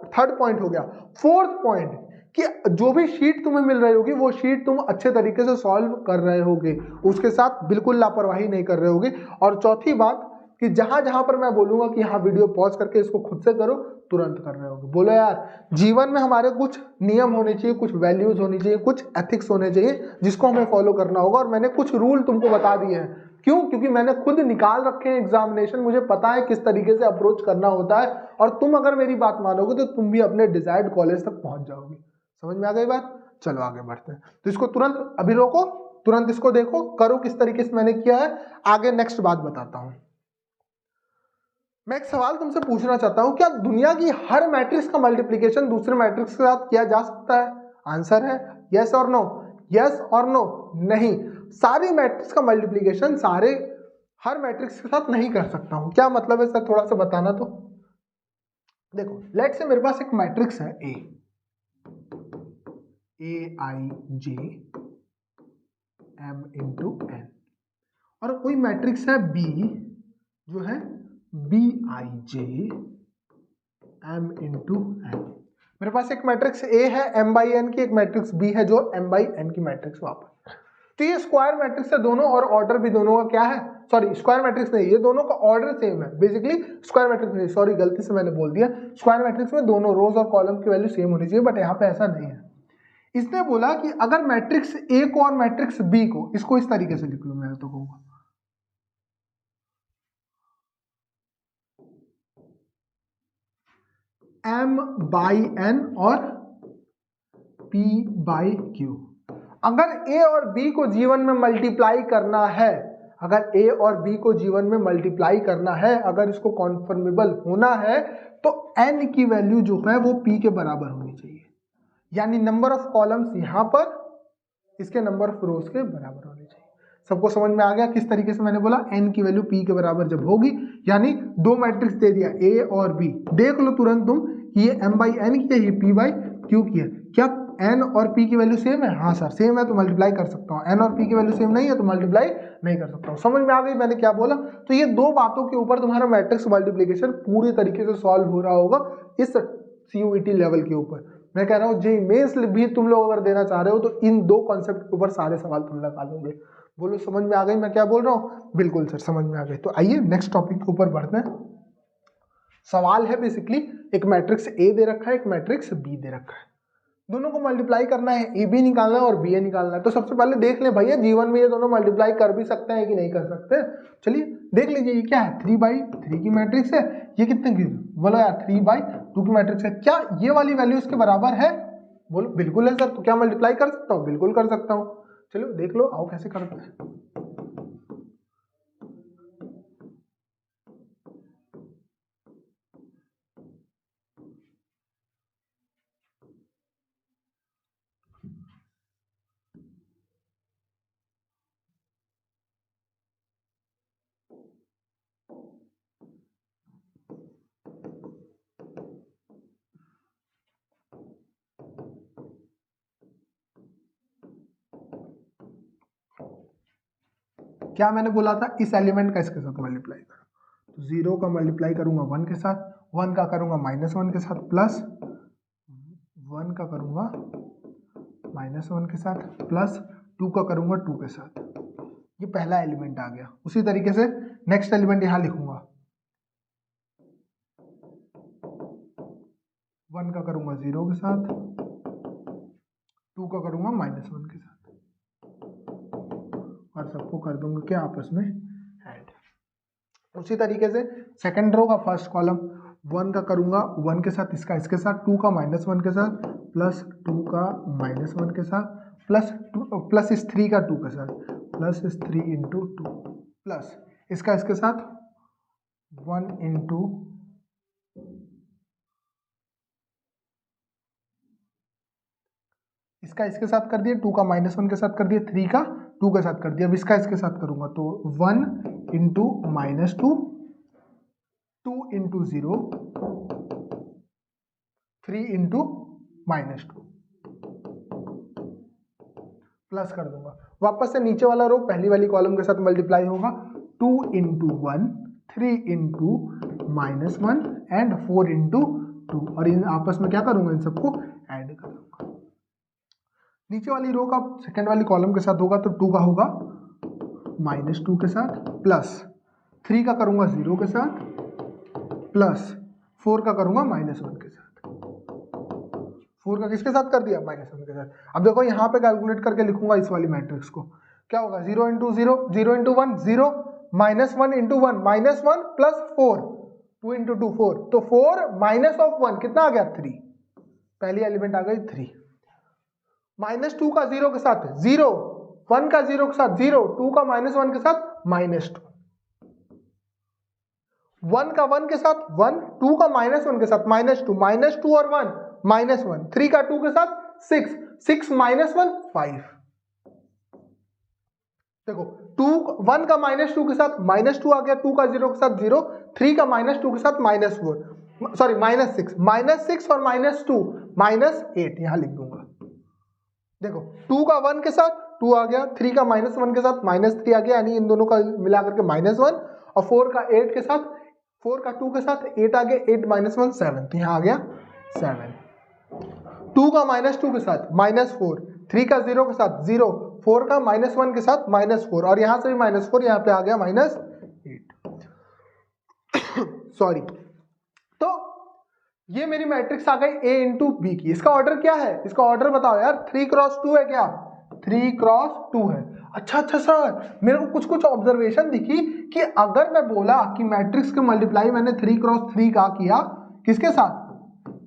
S1: थर्ड पॉइंट हो गया। फोर्थ पॉइंट कि जो भी शीट तुम्हें मिल रही होगी वो शीट तुम अच्छे तरीके से सॉल्व कर रहे होगे, उसके साथ बिल्कुल लापरवाही नहीं कर रहे होगे। और चौथी बात कि जहां जहां पर मैं बोलूंगा कि हाँ वीडियो पॉज करके इसको खुद से करो, तुरंत कर रहे होगे। बोलो यार, जीवन में हमारे कुछ नियम होने चाहिए, कुछ वैल्यूज होनी चाहिए, कुछ एथिक्स होने चाहिए जिसको हमें फॉलो करना होगा। और मैंने कुछ रूल तुमको बता दिए हैं। क्यों? क्योंकि मैंने खुद निकाल रखे हैं एग्जामिनेशन, मुझे पता है किस तरीके से अप्रोच करना होता है। और तुम अगर मेरी बात मानोगे तो तुम भी अपने डिजायर्ड कॉलेज तक पहुंच जाओगे। समझ में आ गई बात? चलो आगे बढ़ते हैं। तो इसको तुरंत अभी रोको, तुरंत इसको देखो, करो किस तरीके से मैंने किया है, आगे नेक्स्ट बात बताता हूं। मैं एक सवाल तुमसे पूछना चाहता हूं, क्या दुनिया की हर मैट्रिक्स का मल्टीप्लीकेशन दूसरे मैट्रिक्स के साथ किया जा सकता है? आंसर है यस और नो, यस और नो। नहीं, सारी मैट्रिक्स का मल्टीप्लीकेशन हर मैट्रिक्स के साथ नहीं कर सकता हूं। क्या मतलब है सर, थोड़ा सा बताना। तो देखो, लेट से मेरे पास एक मैट्रिक्स है A I J M into N, और कोई मैट्रिक्स है बी जो है B I J M into N. मेरे पास एक मैट्रिक्स ए है एम बाई एन की, एक मैट्रिक्स बी है जो एम बाई एन की मैट्रिक्स वापस। तो ये स्क्वायर मैट्रिक्स है दोनों, और ऑर्डर भी दोनों का क्या है, सॉरी स्क्वायर मैट्रिक्स नहीं, ये दोनों का ऑर्डर सेम है बेसिकली। स्क्वायर मैट्रिक्स नहीं, सॉरी गलती से मैंने बोल दिया, स्क्वायर मैट्रिक्स में दोनों रोज और कॉलम की वैल्यू सेम होनी चाहिए, बट यहाँ पे ऐसा नहीं है। इसने बोला कि अगर मैट्रिक्स ए को और मैट्रिक्स बी को, इसको इस तरीके से लिख लो, मैं तो कहूंगा एम बाई एन और पी बाई क्यू। अगर ए और बी को जीवन में मल्टीप्लाई करना है, अगर ए और बी को जीवन में मल्टीप्लाई करना है, अगर इसको कॉन्फर्मेबल होना है, तो एन की वैल्यू जो है वो पी के बराबर होनी चाहिए। यानी नंबर ऑफ कॉलम्स यहां पर इसके नंबर ऑफ रोज के बराबर होने चाहिए। सबको समझ में आ गया किस तरीके से मैंने बोला, एन की वैल्यू पी के बराबर जब होगी, यानी दो मैट्रिक्स दे दिया ए और बी, देख लो तुरंत तुम कि ये एम बाई एन की है, ये पी बाई क्यू की है। क्या एन और पी की वैल्यू सेम है? हाँ सर सेम है, तो मल्टीप्लाई कर सकता हूँ। एन और पी की वैल्यू सेम नहीं है तो मल्टीप्लाई नहीं कर सकता हूँ। समझ में आ गई मैंने क्या बोला? तो ये दो बातों के ऊपर तुम्हारा मैट्रिक्स मल्टीप्लीकेशन पूरी तरीके से सॉल्व हो रहा होगा इस सीयूईटी लेवल के ऊपर। मैं कह रहा हूँ जे मेंस भी तुम लोग अगर देना चाह रहे हो तो इन दो कॉन्सेप्ट के ऊपर सारे सवाल तुम लगा लोगे। बोलो समझ में आ गई मैं क्या बोल रहा हूँ? बिल्कुल सर समझ में आ गई। तो आइए नेक्स्ट टॉपिक के ऊपर बढ़ते हैं। सवाल है बेसिकली, एक मैट्रिक्स ए दे रखा है, एक मैट्रिक्स बी दे रखा है, दोनों को मल्टीप्लाई करना है, ए बी निकालना है और बी ए निकालना है। तो सबसे पहले देख ले भैया जीवन में ये दोनों मल्टीप्लाई कर भी सकते हैं कि नहीं कर सकते। चलिए देख लीजिए, ये क्या है 3/3 की मैट्रिक्स है, ये कितने की, बोलो यार 3/2 की मैट्रिक्स है। क्या ये वाली वैल्यू इसके बराबर है? बोलो बिल्कुल है सर। तो क्या मल्टीप्लाई कर सकता हूँ? बिल्कुल कर सकता हूँ। चलो देख लो, आओ कैसे करते हैं। क्या मैंने बोला था, इस एलिमेंट का इसके साथ मल्टीप्लाई करो। तो 0 का मल्टीप्लाई करूंगा 1 के साथ, 1 का करूंगा -1 के साथ, प्लस 1 का करूंगा -1 के साथ, प्लस 2 का करूंगा 2 के साथ। ये पहला एलिमेंट आ गया। उसी तरीके से नेक्स्ट एलिमेंट यहां लिखूंगा, 1 का करूंगा 0 के साथ, 2 का करूंगा -1 के साथ, और सबको कर दूंगा क्या आपस में ऐड। उसी तरीके से सेकंड रो का फर्स्ट कॉलम, 1 का करूंगा 1 के साथ, इसका इसके साथ, 2 का -1 के साथ, प्लस 2 का -1 के साथ, प्लस इस 3 का 2 के साथ, प्लस इस 3 इंटू 2, प्लस इसका इसके साथ 1 इंटू इसका इसके साथ कर दिया, 2 का -1 के साथ कर दिया, 3 का 2 के साथ कर दिया। अब इसका इसके साथ करूंगा तो 1 इंटू -2, 2 इंटू 0, 3 इंटू -2, प्लस कर दूंगा। वापस से नीचे वाला रो पहली वाली कॉलम के साथ मल्टीप्लाई होगा, 2 इंटू 1, 3 इंटू -1 एंड 4 इंटू 2, और इन आपस में क्या करूंगा, इन सबको ऐड कर दूंगा। नीचे वाली रो का सेकंड वाली कॉलम के साथ होगा तो 2 का होगा -2 के साथ, प्लस 3 का करूंगा 0 के साथ, प्लस 4 का करूंगा -1 के साथ। 4 का किसके साथ कर दिया? -1 के साथ। अब देखो यहाँ पे कैलकुलेट करके लिखूंगा इस वाली मैट्रिक्स को, क्या होगा 0 into 0, 0 into 1 0, -1 into 1 -1 plus 4, 2 into 2 4, तो 4 माइनस ऑफ 1 कितना आ गया 3, पहली एलिमेंट आ गई 3, -2 का 0 के साथ 0, 1 का 0 के साथ 0, 2 का -1 के साथ -2, 1 का 1 के साथ 1, 2 का -1 के साथ -2, -2 और 1 -1, 3 का 2 के साथ 6, 6 -1 5। देखो 1 का -2 के साथ -2 आ गया, 2 का 0 के साथ 0, 3 का -2 के साथ -4, सॉरी -6, -6 और -2 -8 यहां लिख दूंगा। देखो 2 का 1 के साथ 2 आ गया, 3 का -1 के साथ -3 आ गया, यानी इन दोनों का मिलाकर के -1, और 4 का 8 के साथ 4 का 2 के साथ 8 आ गया, 8 -1 7, तो यहाँ आ गया 7। 2 का -2 के साथ -4, 3 का 0 के साथ 0, 4 का -1 के साथ -4, और यहां से भी -4, यहाँ पे आ गया -8 सॉरी। तो ये मेरी मैट्रिक्स आ गई A इंटू बी की। इसका ऑर्डर क्या है, इसका ऑर्डर बताओ यार, 3 क्रॉस 2 है क्या, 3 क्रॉस 2 है। अच्छा सर, मेरे को कुछ ऑब्जर्वेशन दिखी कि अगर मैं बोला कि मैट्रिक्स के मल्टीप्लाई मैंने 3 क्रॉस 3 का किया, किसके साथ,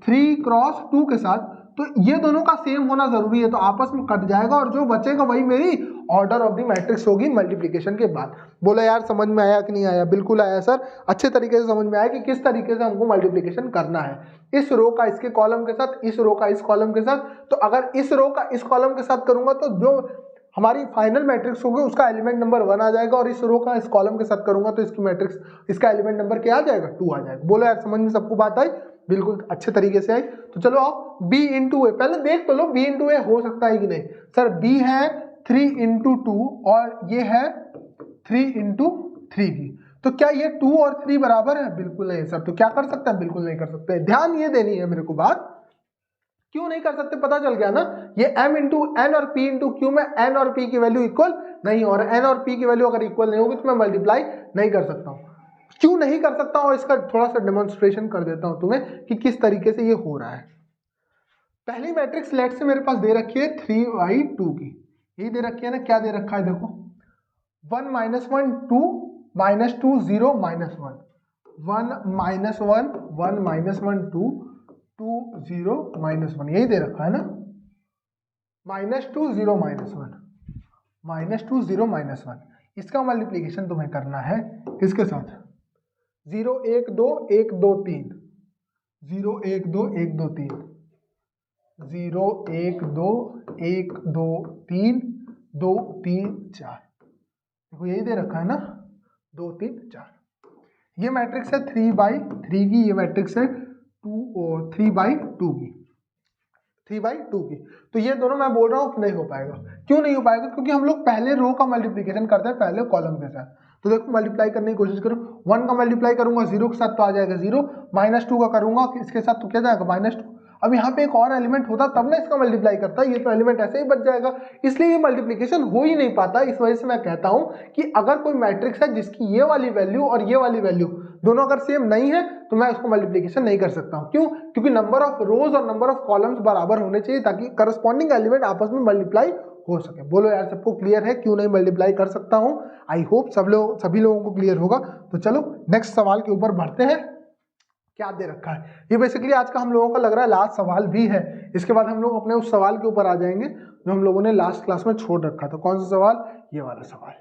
S1: 3 क्रॉस 2 के साथ, तो ये दोनों का सेम होना जरूरी है, तो आपस में कट जाएगा और जो बचेगा वही मेरी ऑर्डर ऑफ द मैट्रिक्स होगी मल्टीप्लिकेशन के बाद। बोला यार समझ में आया कि नहीं आया? बिल्कुल आया सर, अच्छे तरीके से समझ में आया कि किस तरीके से हमको मल्टीप्लिकेशन करना है, इस रो का इसके कॉलम के साथ, इस रो का इस कॉलम के साथ। तो अगर इस रो का इस कॉलम के साथ करूंगा तो जो हमारी फाइनल मैट्रिक्स होगी उसका एलिमेंट नंबर 1 आ जाएगा, और इस रो का इस कॉलम के साथ करूंगा तो इसकी मैट्रिक्स, इसका एलिमेंट नंबर क्या आ जाएगा, 2 आ जाएगा। बोलो यार समझ में सबको बात आई? बिल्कुल अच्छे तरीके से आई। तो चलो आओ b इंटू ए, पहले देख तो लो b इंटू ए हो सकता है कि नहीं। सर b है 3 इंटू 2 और ये है 3 इंटू 3 की, तो क्या ये 2 और 3 बराबर है? बिल्कुल नहीं सर। तो क्या कर सकते हैं? बिल्कुल नहीं कर सकते। ध्यान ये देनी है मेरे को बात, क्यों नहीं कर सकते पता चल गया ना। ये m इंटू एन और p इंटू क्यू में n और p की वैल्यू इक्वल नहीं, और n और p की वैल्यू अगर इक्वल नहीं होगी तो मैं मल्टीप्लाई नहीं कर सकता हूँ। क्यों नहीं कर सकता हूँ, इसका थोड़ा सा डेमोन्स्ट्रेशन कर देता हूँ तुम्हें कि किस तरीके से ये हो रहा है। पहली मैट्रिक्स लेट से मेरे पास दे रखी है 3/2 की, ये दे रखी है ना, क्या दे रखा है देखो, 1 -1 2 -2 0 -1, 1 -1 1 -1 2 2 0 -1, यही दे रखा है ना, -2 0 -1 -2 0 -1। इसका मल्टीप्लिकेशन तुम्हें करना है किसके साथ, 0 1 2 1 2 3, 0 1 2 1 2 3, 0 1 2 1 2 3 2 3 4, देखो यही दे रखा है ना, 2 3 4। ये मैट्रिक्स है 3/3 की, ये मैट्रिक्स है 3/2 की, 3/2 की। तो ये दोनों मैं बोल रहा हूँ नहीं हो पाएगा। क्यों नहीं हो पाएगा? क्योंकि हम लोग पहले रो का मल्टीप्लिकेशन करते हैं पहले कॉलम के साथ। तो देखो मल्टीप्लाई करने की कोशिश करो, 1 का मल्टीप्लाई करूंगा 0 के साथ तो आ जाएगा 0, -2 का करूंगा इसके साथ तो क्या जाएगा -2। अब यहाँ पे एक और एलिमेंट होता तब ना इसका मल्टीप्लाई करता, ये तो एलिमेंट ऐसे ही बच जाएगा, इसलिए ये मल्टीप्लिकेशन हो ही नहीं पाता। इस वजह से मैं कहता हूं कि अगर कोई मैट्रिक्स है जिसकी ये वाली वैल्यू और ये वाली वैल्यू दोनों अगर सेम नहीं है तो मैं उसको मल्टीप्लिकेशन नहीं कर सकता हूं। क्यों? क्योंकि नंबर ऑफ रोज और नंबर ऑफ कॉलम्स बराबर होने चाहिए ताकि करस्पॉन्डिंग एलिमेंट आपस में मल्टीप्लाई हो सके। बोलो यार सबको क्लियर है क्यों नहीं मल्टीप्लाई कर सकता हूं? आई होप सभी लोगों को क्लियर होगा। तो चलो नेक्स्ट सवाल के ऊपर बढ़ते हैं। क्या दे रखा है, ये बेसिकली आज का हम लोगों का लग रहा है लास्ट सवाल भी है। इसके बाद हम लोग अपने उस सवाल के ऊपर आ जाएंगे जो हम लोगों ने लास्ट क्लास में छोड़ रखा था। कौन सा सवाल? ये वाला सवाल,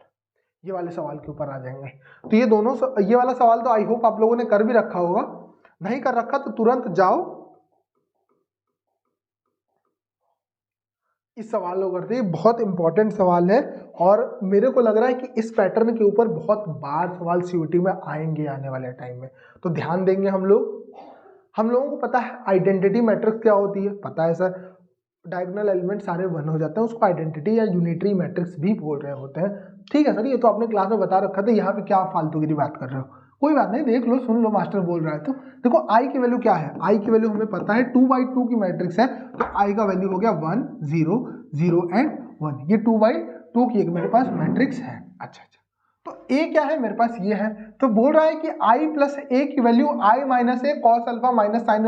S1: ये वाले सवाल के ऊपर आ जाएंगे। तो ये दोनों ये वाला सवाल तो आई होप आप लोगों ने कर भी रखा होगा, नहीं कर रखा तो तुरंत जाओ इस सवाल को करते हैं। बहुत इंपॉर्टेंट सवाल है और मेरे को लग रहा है कि इस पैटर्न के ऊपर बहुत बार सवाल सीयूटी में आएंगे आने वाले टाइम में, तो ध्यान देंगे हम लोग। हम लोगों को पता है आइडेंटिटी मैट्रिक्स क्या होती है, पता है सर, डायगोनल एलिमेंट सारे 1 हो जाते हैं, उसको आइडेंटिटी या यूनिटरी मैट्रिक्स भी बोल रहे होते हैं। ठीक है सर, ये तो आपने क्लास में बता रखा था, यहाँ पे क्या फालतूगिरी बात कर रहे हो? कोई बात नहीं, देख लो सुन लो, मास्टर बोल रहा है। तो देखो आई की वैल्यू क्या है, आई की वैल्यू हमें पता है 2/2 की मैट्रिक्स है, तो आई का वैल्यू हो गया 1 0 0 एंड 1। ये 2/2 की एक मेरे पास मैट्रिक्स है। अच्छा, तो ए क्या है मेरे पास, ये है। तो बोल रहा है कि आई प्लस ए की value I minus A cos alpha minus sine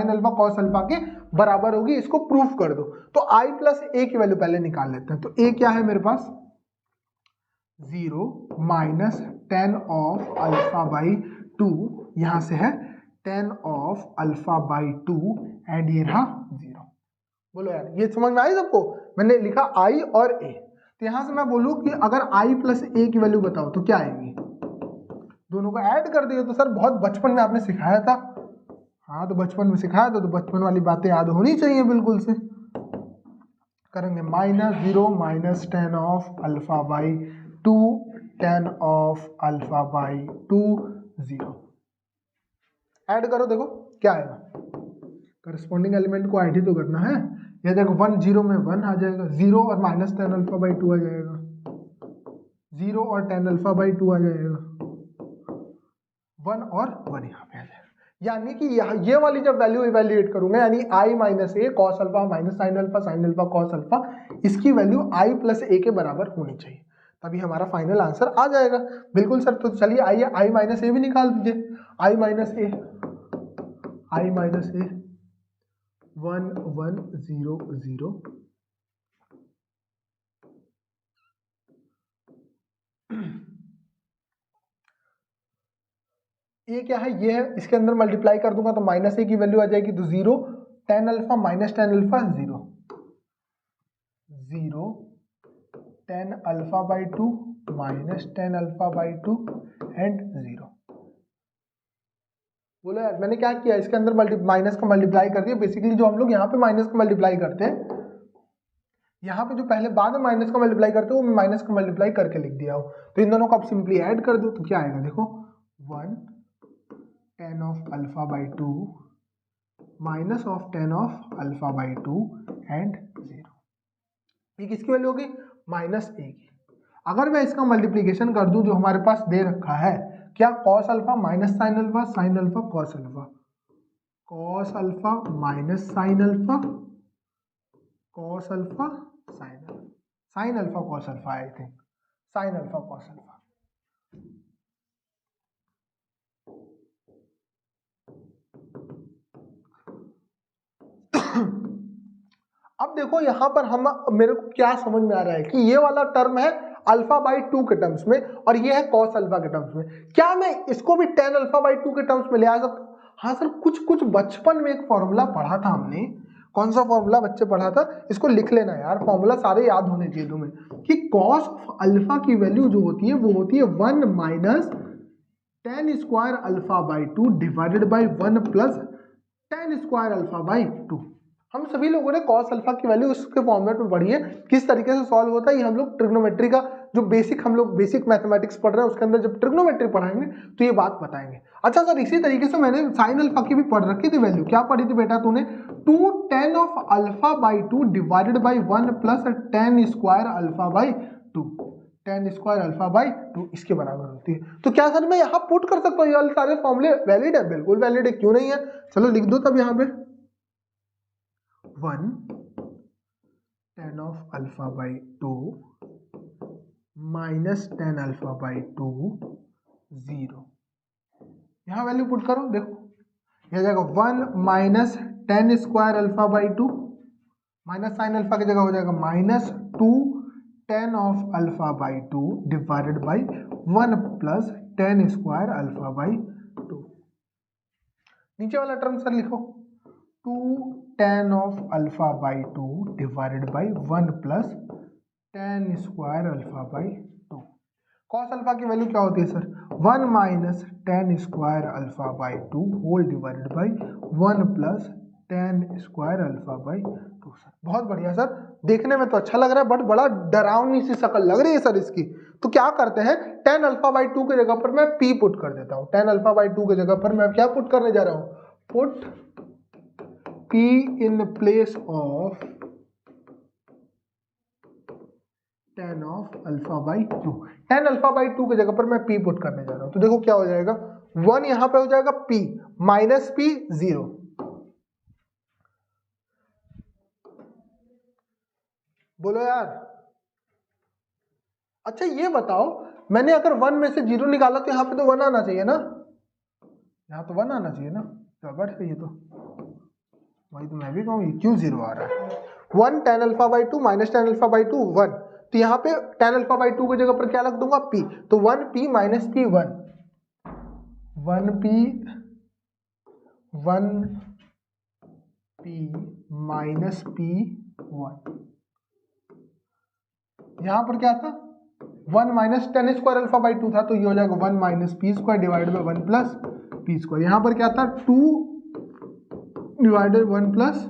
S1: alpha cos alpha के बराबर होगी, इसको प्रूफ कर दो। तो आई प्लस ए की वैल्यू पहले निकाल लेते हैं। तो ए क्या है मेरे पास, 0 माइनस 10 ऑफ अल्फा बाई 2, यहां से है 10 ऑफ अल्फा बाई 2 एंड ये रहा 0। बोलो यार ये समझ में आई सबको? मैंने लिखा आई और ए, तो यहां से मैं बोलूं कि अगर i प्लस ए की वैल्यू बताओ तो क्या आएगी, दोनों को ऐड कर दिया। तो सर बहुत बचपन में आपने सिखाया था, हाँ तो बचपन में सिखाया था तो बचपन वाली बातें याद होनी चाहिए बिल्कुल से। करेंगे -0 -10 of alpha by 2 10 of alpha by 2 0। Add करो देखो क्या आएगा, करस्पॉन्डिंग एलिमेंट को ऐड ही तो करना है। ये देखो 1 0 में 1 आ जाएगा, 0 और -10 अल्फा बाई 2 आ जाएगा, 0 और 10 अल्फा बाई 2 आ जाएगा, 1 और 1 यहाँ पे आ जाएगा। यानी कि ये वाली जब वैल्यू इवेल्युएट करूंगा, यानी i minus A cos alpha minus sine alpha cos alpha, इसकी वैल्यू i प्लस ए के बराबर होनी चाहिए, तभी हमारा फाइनल आंसर आ जाएगा। बिल्कुल सर, तो चलिए आइए i माइनस ए भी निकाल दीजिए। i माइनस ए 1 1 0 0 ये क्या है, ये है, इसके अंदर मल्टीप्लाई कर दूंगा तो माइनस ए की वैल्यू आ जाएगी, तो 0 10 alpha minus 10 alpha 0 0 10 alpha by 2 minus 10 alpha by 2 and 0। बोलो यार मैंने क्या किया, इसके अंदर माइनस का मल्टीप्लाई कर दिया। बेसिकली जो हम लोग यहाँ पे माइनस का मल्टीप्लाई करते हैं, यहाँ पे जो पहले बाद में माइनस का मल्टीप्लाई करते हो वो मैं माइनस का मल्टीप्लाई करके लिख दिया हूँ। तो इन दोनों को आप सिंपली ऐड कर दो तो क्या आएगा देखो, 1 10 of alpha by 2 minus of 10 of alpha by 2 and 0। ये किसकी वैल्यू होगी, माइनस ए की। अगर मैं इसका मल्टीप्लीकेशन कर दूं जो हमारे पास दे रखा है, क्या cos alpha minus sine alpha cos alpha, cos alpha minus sine alpha cos alpha sign alpha cos alpha, I think sign alpha cos alpha. अब देखो यहां पर हम, मेरे को क्या समझ में आ रहा है कि ये वाला टर्म है अल्फा बाई 2 के टर्म्स में और ये है कॉस अल्फा के टर्म्स में। क्या मैं इसको भी 10 अल्फा बाई 2 के टर्म्स में ले आ सकता हूं? हाँ सर, कुछ बचपन में एक फॉर्मूला पढ़ा था हमने। कौन सा फॉर्मूला बच्चे पढ़ा था, इसको लिख लेना यार, फॉर्मूला सारे याद होने चाहिए तुम्हें, कि कॉस ऑफ अल्फा की वैल्यू जो होती है वो होती है 1 minus 10 square alpha by 2 divided by 1 plus 10 square alpha by 2। हम सभी लोगों ने कॉस अल्फा की वैल्यू उसके फॉर्मेट में पढ़ी है, किस तरीके से सॉल्व होता है ये हम लोग ट्रिग्नोमेट्री का जो बेसिक हम लोग बेसिक मैथमेटिक्स पढ़ रहे हैं उसके अंदर जब ट्रिग्नोमेट्री पढ़ाएंगे तो ये बात बताएंगे। अच्छा सर, इसी तरीके से मैंने साइन अल्फा की भी पढ़ रखी थी वैल्यू, क्या पढ़ी थी बेटा तूने, 2 10 of alpha by 2 divided by 1 plus 10 square alpha by 2, 10 square alpha by 2 इसके बराबर होती है। तो क्या सर मैं यहाँ पुट कर सकता हूँ, ये सारे फॉर्मूले वैलिड है? बिल्कुल वैलिड है, क्यों नहीं है, चलो लिख दो तब यहाँ पे 1 10 of alpha by 2 minus 10 alpha by 2 0। यहां वैल्यू पुट करो, देखो यह जाएगा 1 minus 10 square alpha by 2 minus sine alpha की जगह हो जाएगा minus 2 10 of alpha by 2 divided by 1 plus 10 square alpha by 2। नीचे वाला टर्म सर लिखो, 2 10 of alpha by 2 divided by 1 plus 10 square alpha by 2। Cos alpha की वैल्यू क्या होती है sir, 1 minus 10 square alpha by 2 whole divided by 1 plus 10 square alpha by 2। Sir बहुत बढ़िया सर, देखने में तो अच्छा लग रहा है बट बड़ा डरावनी सी शक्ल लग रही है सर इसकी। तो क्या करते हैं, 10 अल्फा बाई 2 के जगह पर मैं p पुट कर देता हूं। 10 अल्फा बाई 2 के जगह पर मैं क्या पुट करने जा रहा हूं, put p in place of 10 of alpha by 2। 10 alpha by 2 की जगह पर मैं p पुट करने जा रहा हूं, तो देखो क्या हो जाएगा, 1 यहां पे हो जाएगा p माइनस p 0। बोलो यार, अच्छा ये बताओ, मैंने अगर 1 में से 0 निकाला तो यहां पे तो 1 आना चाहिए ना, यहां तो 1 आना चाहिए ना, गड़बड़ है ये तो, वही तो मैं भी कहूँ क्यों 0 आ रहा है। 1 10 alpha by 2 minus 10 alpha by 2 1, तो यहाँ पे 10 अल्फा बाई 2 की जगह पर क्या रख दूंगा p, तो 1p minus p 1, 1p 1p minus p 1। यहाँ पर क्या था 1 minus ten square alpha by 2 था, तो ये हो जाएगा 1 minus P square divided by 1 plus P square. यहाँ पर क्या था 2 डिवाइडेड 1 प्लस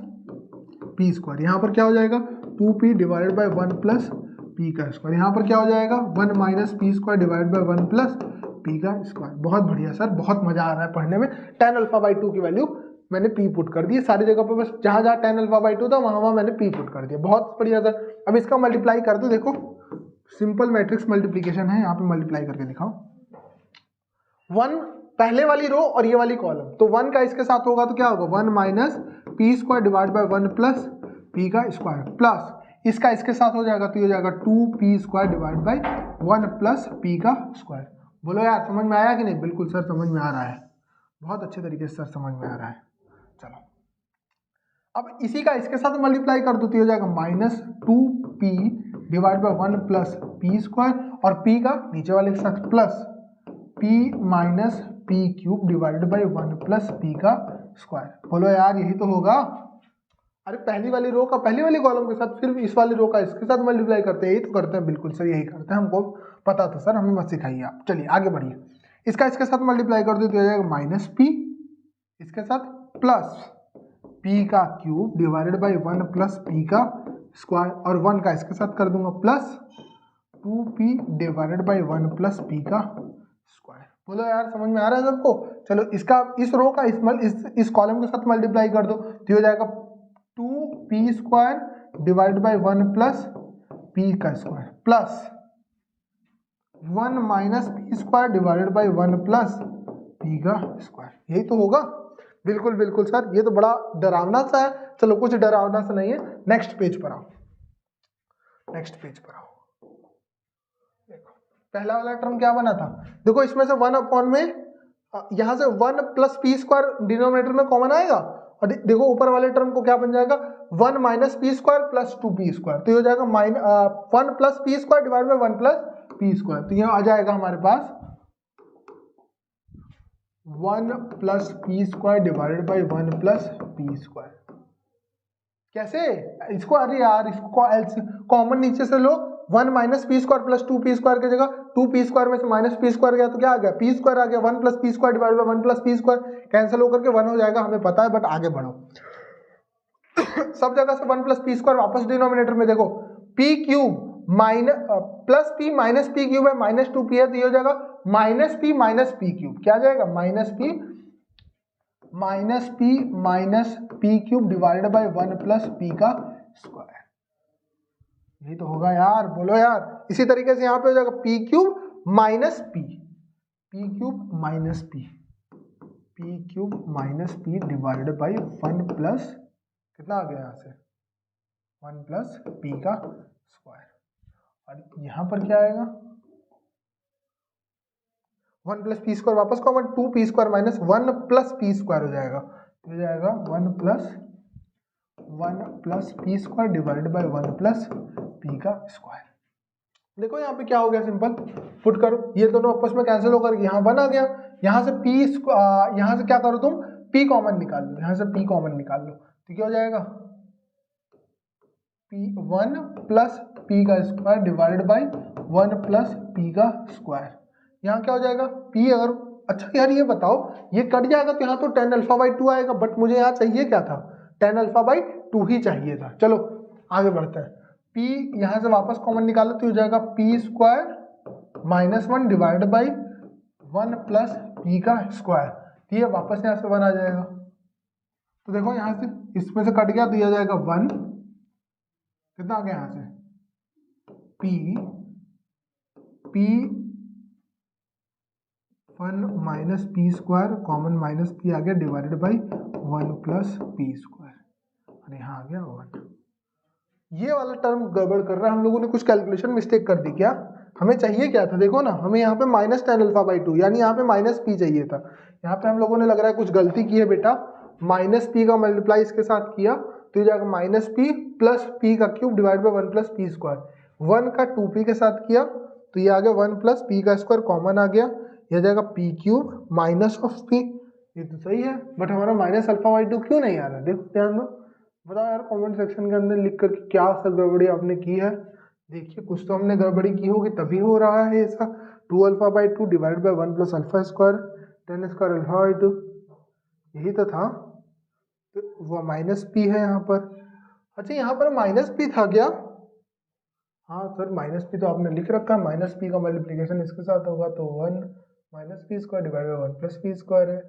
S1: पी स्क्वायर। यहाँ पर क्या हो जाएगा 2p divided by 1 plus P का स्क्वायर। यहाँ पर क्या हो जाएगा 1 minus P square divided by 1 plus P का स्क्वायर। बहुत बढ़िया सर, बहुत मजा आ रहा है पढ़ने में। tan अल्फा बाई 2 की वैल्यू मैंने p पुट कर दी सारी जगह पर, बस जहां जहां tan अल्फा बाई 2 था वहां वहां मैंने p पुट कर दिया। बहुत बढ़िया सर। अब इसका मल्टीप्लाई कर दो, देखो सिंपल मैट्रिक्स मल्टीप्लीकेशन है, यहाँ पे मल्टीप्लाई करके दिखाओ। 1 पहले वाली रो और ये वाली कॉलम, तो 1 का इसके साथ होगा तो क्या होगा 1 minus P square divide by 1 plus P का स्क्वायर, प्लस इसका इसके साथ हो जाएगा तो ये हो जाएगा 2p square divide by 1 plus P का स्क्वायर। बोलो यार समझ में आया कि नहीं? बिल्कुल सर समझ में आ रहा है, बहुत अच्छे तरीके से सर समझ में आ रहा है। चलो अब इसी का इसके साथ मल्टीप्लाई कर दो तो हो जाएगा minus 2p divide by 1 plus P square, और p का नीचे वाले के साथ plus p minus P cube divided by 1 plus P का स्क्वायर। बोलो यार यही तो होगा। अरे पहली वाली रो का पहली वाली कॉलम के साथ फिर इस वाली रो का इसके साथ मल्टीप्लाई करते हैं, यही तो करते हैं। बिल्कुल सर यही करते हैं, हमको पता था सर, हमें मत सिखाइए आप। चलिए आगे बढ़िए, इसका इसके साथ मल्टीप्लाई कर दो तो हो जाएगा माइनस पी, इसके साथ प्लस पी का cube divided by 1 plus P का स्क्वायर, और 1 का इसके साथ कर दूंगा plus 2p divided by 1 plus P का स्क्वायर। बोलो यार समझ में आ रहा है सबको? चलो इसका इस रो का इस कॉलम के साथ मल्टीप्लाई कर दो तो हो जाएगा 2p square divide by 1 plus P का square, plus 1 minus P square divided by 1 plus P का स्क्वायर। यही तो होगा। बिल्कुल बिल्कुल सर, ये तो बड़ा डरावना सा है। चलो कुछ डरावना सा नहीं है, नेक्स्ट पेज पर आओ, नेक्स्ट पेज पर आओ। देखो पहला वाला टर्म क्या बना था, देखो इसमें से 1 अपॉन में यहां से 1 प्लस पी स्क्वायर डिनोमिनेटर में कॉमन आएगा, और देखो ऊपर वाले टर्म को क्या बन जाएगा 1 minus P square plus 2p square, तो ये हो जाएगा 1 plus P square divide by 1 plus P square. तो ये आ जाएगा हमारे पास 1 plus P square divided by 1 plus P square. कैसे इसको, अरे यार इसको कॉमन नीचे से लो, 1 minus P square plus 2p square की जगह 2p स्क्वायर में से माइनस पी स्क्वायर गया तो क्या आ गया p स्क्वायर आ गया, 1 plus P square divide by 1 plus P square cancel होकर के 1 हो जाएगा, हमें पता है, बट आगे बढ़ो। सब जगह से 1 प्लस पी स्क्वायर वापस डिनोमिनेटर में, देखो p cube minus plus P minus P cube है, माइनस 2p है, तो ये हो जाएगा माइनस पी क्यूब, क्या आ जाएगा minus P cube divided by 1 plus P का स्क्वायर। यही तो होगा यार, बोलो यार। इसी तरीके से यहाँ पे हो जाएगा P cube minus P divided by 1 plus कितना आ गया यहाँ से 1 प्लस पी का स्क्वायर, और यहाँ पर क्या आएगा 1 प्लस पी स्क्वायर वापस common, 2p square minus 1 plus P square हो जाएगा, तो हो जाएगा 1 plus P square divided by 1 plus P का स्क्वायर। देखो यहाँ पे क्या हो गया, सिंपल पुट करो, ये दोनों आपस में कैंसिल होकर यहाँ 1 आ गया, यहाँ से p यहाँ से क्या करो तुम p कॉमन निकाल लो, यहाँ से p कॉमन निकाल लो तो क्या हो जाएगा p 1 प्लस p का square divided by 1 plus p का स्क्वायर। यहाँ क्या हो जाएगा p, अगर अच्छा यार ये बताओ ये कट जाएगा तो यहाँ तो tan अल्फा बाई 2 आएगा, बट मुझे यहाँ चाहिए क्या था tan अल्फा बाई 2 ही चाहिए था। चलो आगे बढ़ते हैं, p यहाँ से वापस कॉमन निकालो तो हो जाएगा p square minus 1 divide by 1 plus p का स्क्वायर, तो ये वापस यहाँ से 1 आ जाएगा, तो देखो यहाँ से इसमें से कट गया तो ये आ जाएगा 1, कितना आ गया यहाँ से p 1 minus P square common minus P आ गया divided by 1 plus P square, और यहाँ आ गया 1। ये वाला टर्म गड़बड़ कर रहा है, हम लोगों ने कुछ कैलकुलेशन मिस्टेक कर दी क्या, हमें चाहिए क्या था, देखो ना हमें यहाँ पे माइनस tan अल्फा बाई 2 यानी यहाँ पे माइनस पी चाहिए था, यहाँ पे हम लोगों ने लग रहा है कुछ गलती की है बेटा, माइनस पी का मल्टीप्लाई इसके साथ किया तो ये जाएगा माइनस पी प्लस पी का cube divide by 1 plus P square, 1 का 2p के साथ किया तो ये आ गया 1 प्लस पी का स्क्वायर कॉमन आ गया, यह जाएगा P cube minus of P, ये तो सही है, बट हमारा माइनस अल्फा बाई 2 क्यों नहीं आ रहा, देखो ध्यान दो, बताओ यार कमेंट सेक्शन के अंदर लिख कर क्या सब गड़बड़ी आपने की है, देखिए कुछ तो हमने गड़बड़ी की होगी तभी हो रहा है ऐसा। 2 alpha by 2 divide by 1 plus alpha square 10 square alpha by 2, यही तो था। तो वो माइनस पी है यहाँ पर। अच्छा यहाँ पर माइनस पी था क्या? हाँ सर माइनस पी तो आपने लिख रखा है, माइनस पी का मल्टीप्लीकेशन इसके साथ होगा तो 1 minus P square divide by 1 plus P square है।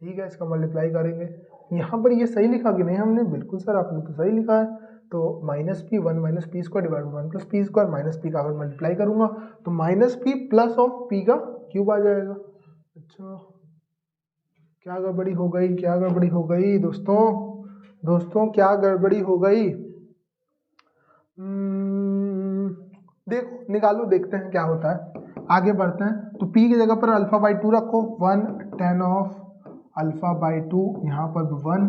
S1: ठीक है, इसका मल्टीप्लाई करेंगे। यहाँ पर ये सही लिखा कि नहीं हमने? बिल्कुल सर आपने तो सही लिखा है। तो minus P 1 minus P square divide by 1 plus P square, minus P का अगर मल्टीप्लाई करूंगा तो minus P plus of P का क्यूब आ जाएगा। अच्छा क्या गड़बड़ी हो गई, क्या गड़बड़ी हो गई दोस्तों, दोस्तों क्या गड़बड़ी हो गई? देखो निकालो, देखते हैं क्या होता है, आगे बढ़ते हैं। तो p की जगह पर अल्फा बाई 2 रखो, 1 tan ऑफ अल्फा बाई 2, यहाँ पर 1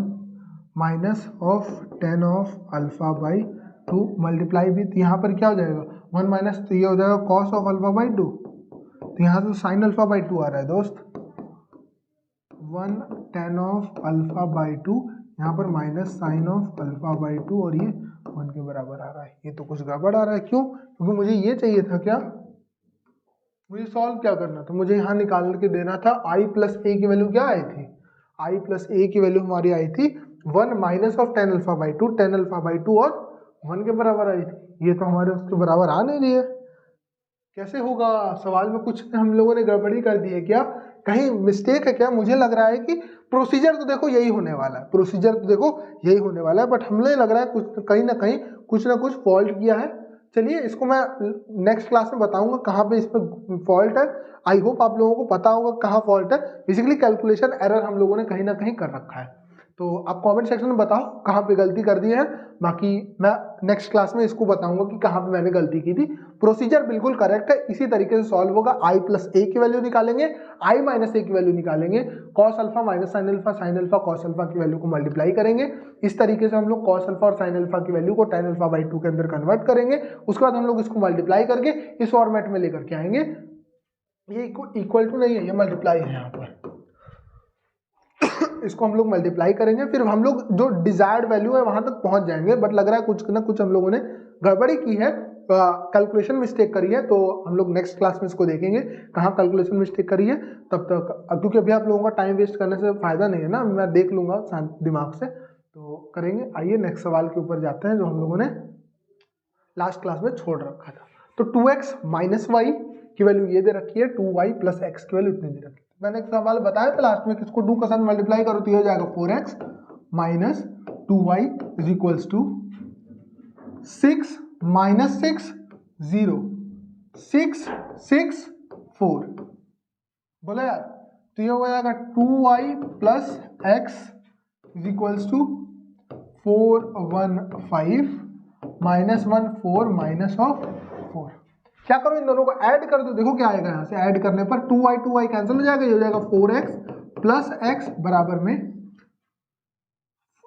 S1: minus of tan of alpha by 2 multiply भी, तो यहाँ पर क्या हो जाएगा 1 माइनस, तो ये हो जाएगा कॉस ऑफ अल्फा बाई 2, तो यहाँ से साइन अल्फा बाई 2 आ रहा है दोस्त। 1 tan ऑफ अल्फा बाई 2, यहाँ पर minus sine of alpha by 2 और ये 1 के बराबर आ रहा है। ये तो कुछ गड़बड़ आ रहा है, क्यों? क्योंकि मुझे ये चाहिए था, क्या मुझे सॉल्व क्या करना था, मुझे यहाँ निकाल के देना था i प्लस ए की वैल्यू क्या आई थी, i प्लस ए की वैल्यू हमारी आई थी 1 minus of tan alpha by 2, tan alpha by 2 और 1 के बराबर आई थी। ये तो हमारे उसके बराबर आ नहीं रही है, कैसे होगा? सवाल में कुछ हम लोगों ने गड़बड़ी कर दी है क्या? कहीं मिस्टेक है क्या? मुझे लग रहा है कि प्रोसीजर तो देखो यही होने वाला है, प्रोसीजर तो देखो यही होने वाला है, बट हमें लग रहा है कुछ कहीं ना कहीं कुछ ना कुछ फॉल्ट किया है। चलिए इसको मैं नेक्स्ट क्लास में बताऊंगा कहाँ पे इसमें फॉल्ट है। आई होप आप लोगों को पता होगा कहाँ फॉल्ट है। बेसिकली कैलकुलेशन एरर हम लोगों ने कहीं ना कहीं कर रखा है, तो आप कमेंट सेक्शन में बताओ कहाँ पे गलती कर दी है। बाकी मैं नेक्स्ट क्लास में इसको बताऊंगा कि कहाँ पे मैंने गलती की थी। प्रोसीजर बिल्कुल करेक्ट है, इसी तरीके से सॉल्व होगा। i प्लस ए की वैल्यू निकालेंगे, i माइनस ए की वैल्यू निकालेंगे, cos alpha minus sine alpha cos alpha की वैल्यू को मल्टीप्लाई करेंगे। इस तरीके से हम लोग कॉस अल्फा और साइन अल्फा की वैल्यू को टेन अल्फा बाई 2 के अंदर कन्वर्ट करेंगे। उसके बाद हम लोग इसको मल्टीप्लाई करके इस फॉर्मेट में लेकर के आएंगे। ये इक्वल टू नहीं है, ये मल्टीप्लाई है यहाँ पर। इसको हम लोग मल्टीप्लाई करेंगे, फिर हम लोग जो डिजायर्ड वैल्यू है वहां तक पहुंच जाएंगे। बट लग रहा है कुछ ना कुछ हम लोगों ने गड़बड़ी की है, कैलकुलेशन मिस्टेक करी है। तो हम लोग नेक्स्ट क्लास में इसको देखेंगे कहाँ कैलकुलेशन मिस्टेक करी है। तब तक क्योंकि अभी आप लोगों का टाइम वेस्ट करने से फायदा नहीं है ना, मैं देख लूंगा शांत दिमाग से, तो करेंगे। आइए नेक्स्ट सवाल के ऊपर जाते हैं जो हम लोगों ने लास्ट क्लास में छोड़ रखा था। तो 2x माइनस वाई की वैल्यू ये दे रखी है, 2y प्लस एक्स की वैल्यू इतनी दे रखी है। मैंने एक सवाल बताया था लास्ट में कि इसको 2 के साथ मल्टीप्लाई करो तो ये हो जाएगा 4x minus 2y is equals to 6 minus 6 0 6 6 4। बोला यार, तो ये हो जाएगा 2y plus x is equals to 4 1 5 minus 1 4 minus of 4। क्या करो, इन दोनों को ऐड कर दो, देखो क्या आएगा। यहाँ से ऐड करने पर 2y कैंसिल हो जाएगा, ये हो जाएगा 4x प्लस एक्स बराबर में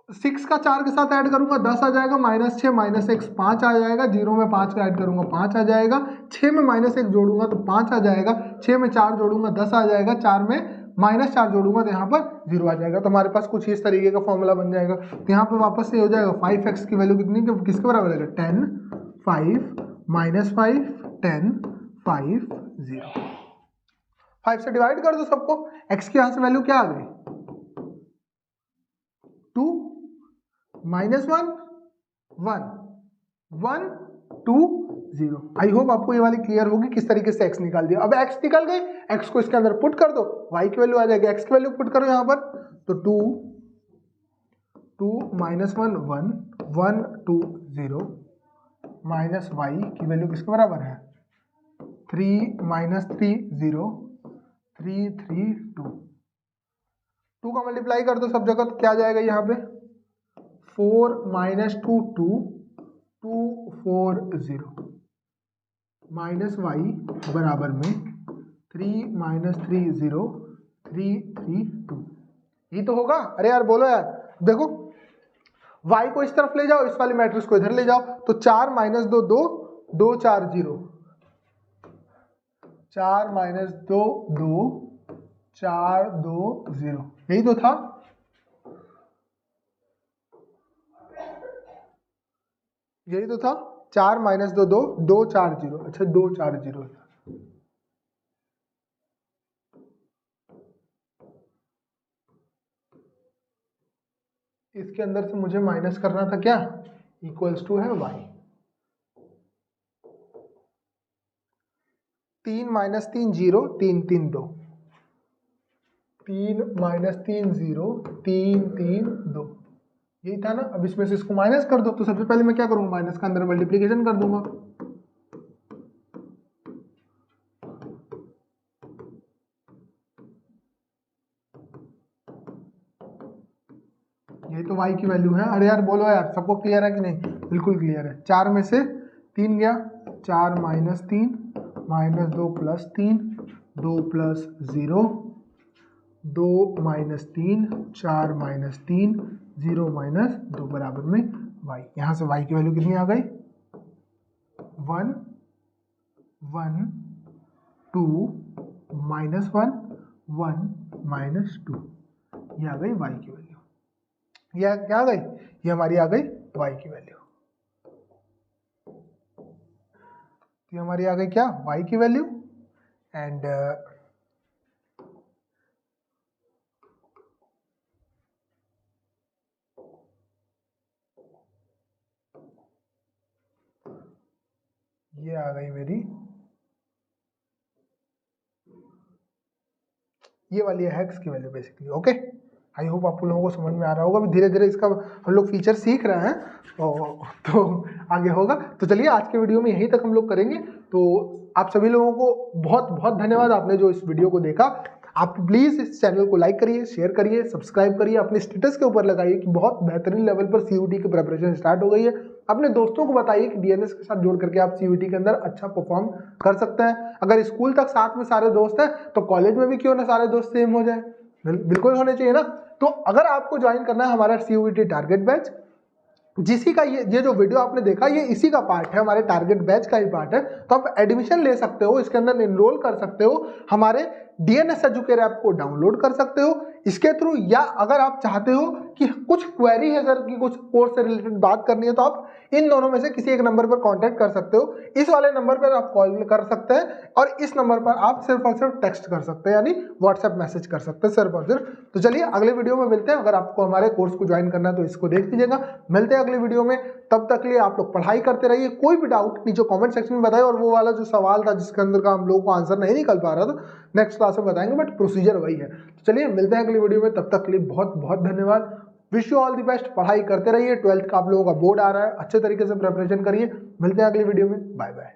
S1: 6 का 4 के साथ ऐड करूंगा 10 आ जाएगा, माइनस 6 माइनस एक्स 5 आ जाएगा, 0 में 5 का ऐड करूंगा 5 आ जाएगा, 6 में माइनस 1 जोड़ूंगा तो 5 आ जाएगा, 6 में 4 जोड़ूंगा 10 आ जाएगा, 4 में माइनस 4 जोड़ूंगा तो यहाँ पर 0 आ जाएगा। तो हमारे पास कुछ इस तरीके का फॉर्मूला बन जाएगा। तो यहाँ पर वापस से हो जाएगा 5x की वैल्यू कितनी, किसके बराबर आएगा 10 5 माइनस 5 10 5 0। 5 से डिवाइड कर दो सबको, x की यहाँ से वैल्यू क्या आ गई 2 माइनस 1 1 1 2 0। आई होप आपको ये वाली क्लियर होगी किस तरीके से x निकाल दिया। अब x निकल गई, x को इसके अंदर पुट कर दो, y की वैल्यू आ जाएगी, x की वैल्यू पुट करो यहाँ पर, तो 2 2 माइनस 1 1 1 2 0 माइनस y की वैल्यू किसके बराबर है 3 माइनस 3 0 3 3 2। 2 का मल्टीप्लाई कर दो सब जगह तो क्या आ जाएगा यहाँ पे 4 माइनस 2 2 2 4 0 माइनस y बराबर में 3 माइनस 3 0 3 3 2। ये तो होगा। अरे यार बोलो यार, देखो y को इस तरफ ले जाओ, इस वाली मैट्रिक्स को इधर ले जाओ, तो 4 माइनस 2 2 2 4 0 4 माइनस 2 2 4 2 0, यही तो था। यही तो था। 4 माइनस 2 2, 2 4 0। अच्छा 2 4 0। इसके अंदर से मुझे माइनस करना था क्या, इक्वल्स टू है y। 3 माइनस 3 0, 3 3 2। 3 माइनस 3 0, 3 3 2, यही था ना। अब इसमें से इसको माइनस कर दो। तो सबसे पहले मैं क्या करूंगा, माइनस का अंदर मल्टीप्लीकेशन कर दूंगा। यही तो y की वैल्यू है। अरे यार बोलो यार, सबको क्लियर है कि नहीं? बिल्कुल क्लियर है। 4 में से 3 गया, 4 minus 3 minus 2 plus 3, 2 plus 0, 2 minus 3, 4 minus 3, 0 minus 2 बराबर में y। यहाँ से y की वैल्यू कितनी आ गई, 1 1 2 माइनस 1 1 माइनस 2, ये आ गई y की वैल्यू। यह क्या आ गई, ये हमारी आ गई y की वैल्यू। ये हमारी आ गई क्या, y की वैल्यू। एंड ये आ गई मेरी, ये वाली है x की value basically. Okay, I hope आप लोगों को समझ में आ रहा होगा। अभी धीरे धीरे इसका हम लोग फीचर सीख रहे हैं तो आगे होगा। तो चलिए आज के वीडियो में यहीं तक हम लोग करेंगे। तो आप सभी लोगों को बहुत बहुत धन्यवाद, आपने जो इस वीडियो को देखा। आप प्लीज़ इस चैनल को लाइक करिए, शेयर करिए, सब्सक्राइब करिए, अपने स्टेटस के ऊपर लगाइए कि बहुत बेहतरीन लेवल पर CUET की प्रिपरेशन स्टार्ट हो गई है। अपने दोस्तों को बताइए कि DNS के साथ जोड़ करके आप CUET के अंदर अच्छा परफॉर्म कर सकते हैं। अगर स्कूल तक साथ में सारे दोस्त हैं तो कॉलेज में भी क्यों ना सारे दोस्त सेम हो जाए, बिल्कुल होने चाहिए ना। तो अगर आपको ज्वाइन करना है हमारा CUET टारगेट बैच, जिसी का ये जो वीडियो आपने देखा ये इसी का पार्ट है, हमारे टारगेट बैच का ही पार्ट है। तो आप एडमिशन ले सकते हो, इसके अंदर एनरोल कर सकते हो, हमारे DNS एजुकेटर ऐप को डाउनलोड कर सकते हो इसके थ्रू। या अगर आप चाहते हो कि कुछ क्वेरी है सर की, कुछ कोर्स से रिलेटेड बात करनी है, तो आप इन दोनों में से किसी एक नंबर पर कांटेक्ट कर सकते हो। इस वाले नंबर पर आप कॉल कर सकते हैं और इस नंबर पर आप सिर्फ और सिर्फ टेक्स्ट कर सकते हैं, यानी व्हाट्सएप मैसेज कर सकते हैं सिर्फ और सिर्फ। तो चलिए अगले वीडियो में मिलते हैं। अगर आपको हमारे कोर्स को ज्वाइन करना है तो इसको देख लीजिएगा। मिलते हैं अगले वीडियो में, तब तक के लिए आप लोग पढ़ाई करते रहिए। कोई भी डाउट नीचे कमेंट सेक्शन में बताइए। और वो वाला जो सवाल था जिसके अंदर का हम लोगों को आंसर नहीं निकल पा रहा था, नेक्स्ट क्लास में बताएंगे, बट प्रोसीजर वही है। तो चलिए मिलते हैं अगली वीडियो में, तब तक के लिए बहुत बहुत धन्यवाद। Wish you all the best, पढ़ाई करते रहिए। 12th का आप लोगों का बोर्ड आ रहा है, अच्छे तरीके से प्रिपरेशन करिए। मिलते हैं अगली वीडियो में, बाय बाय।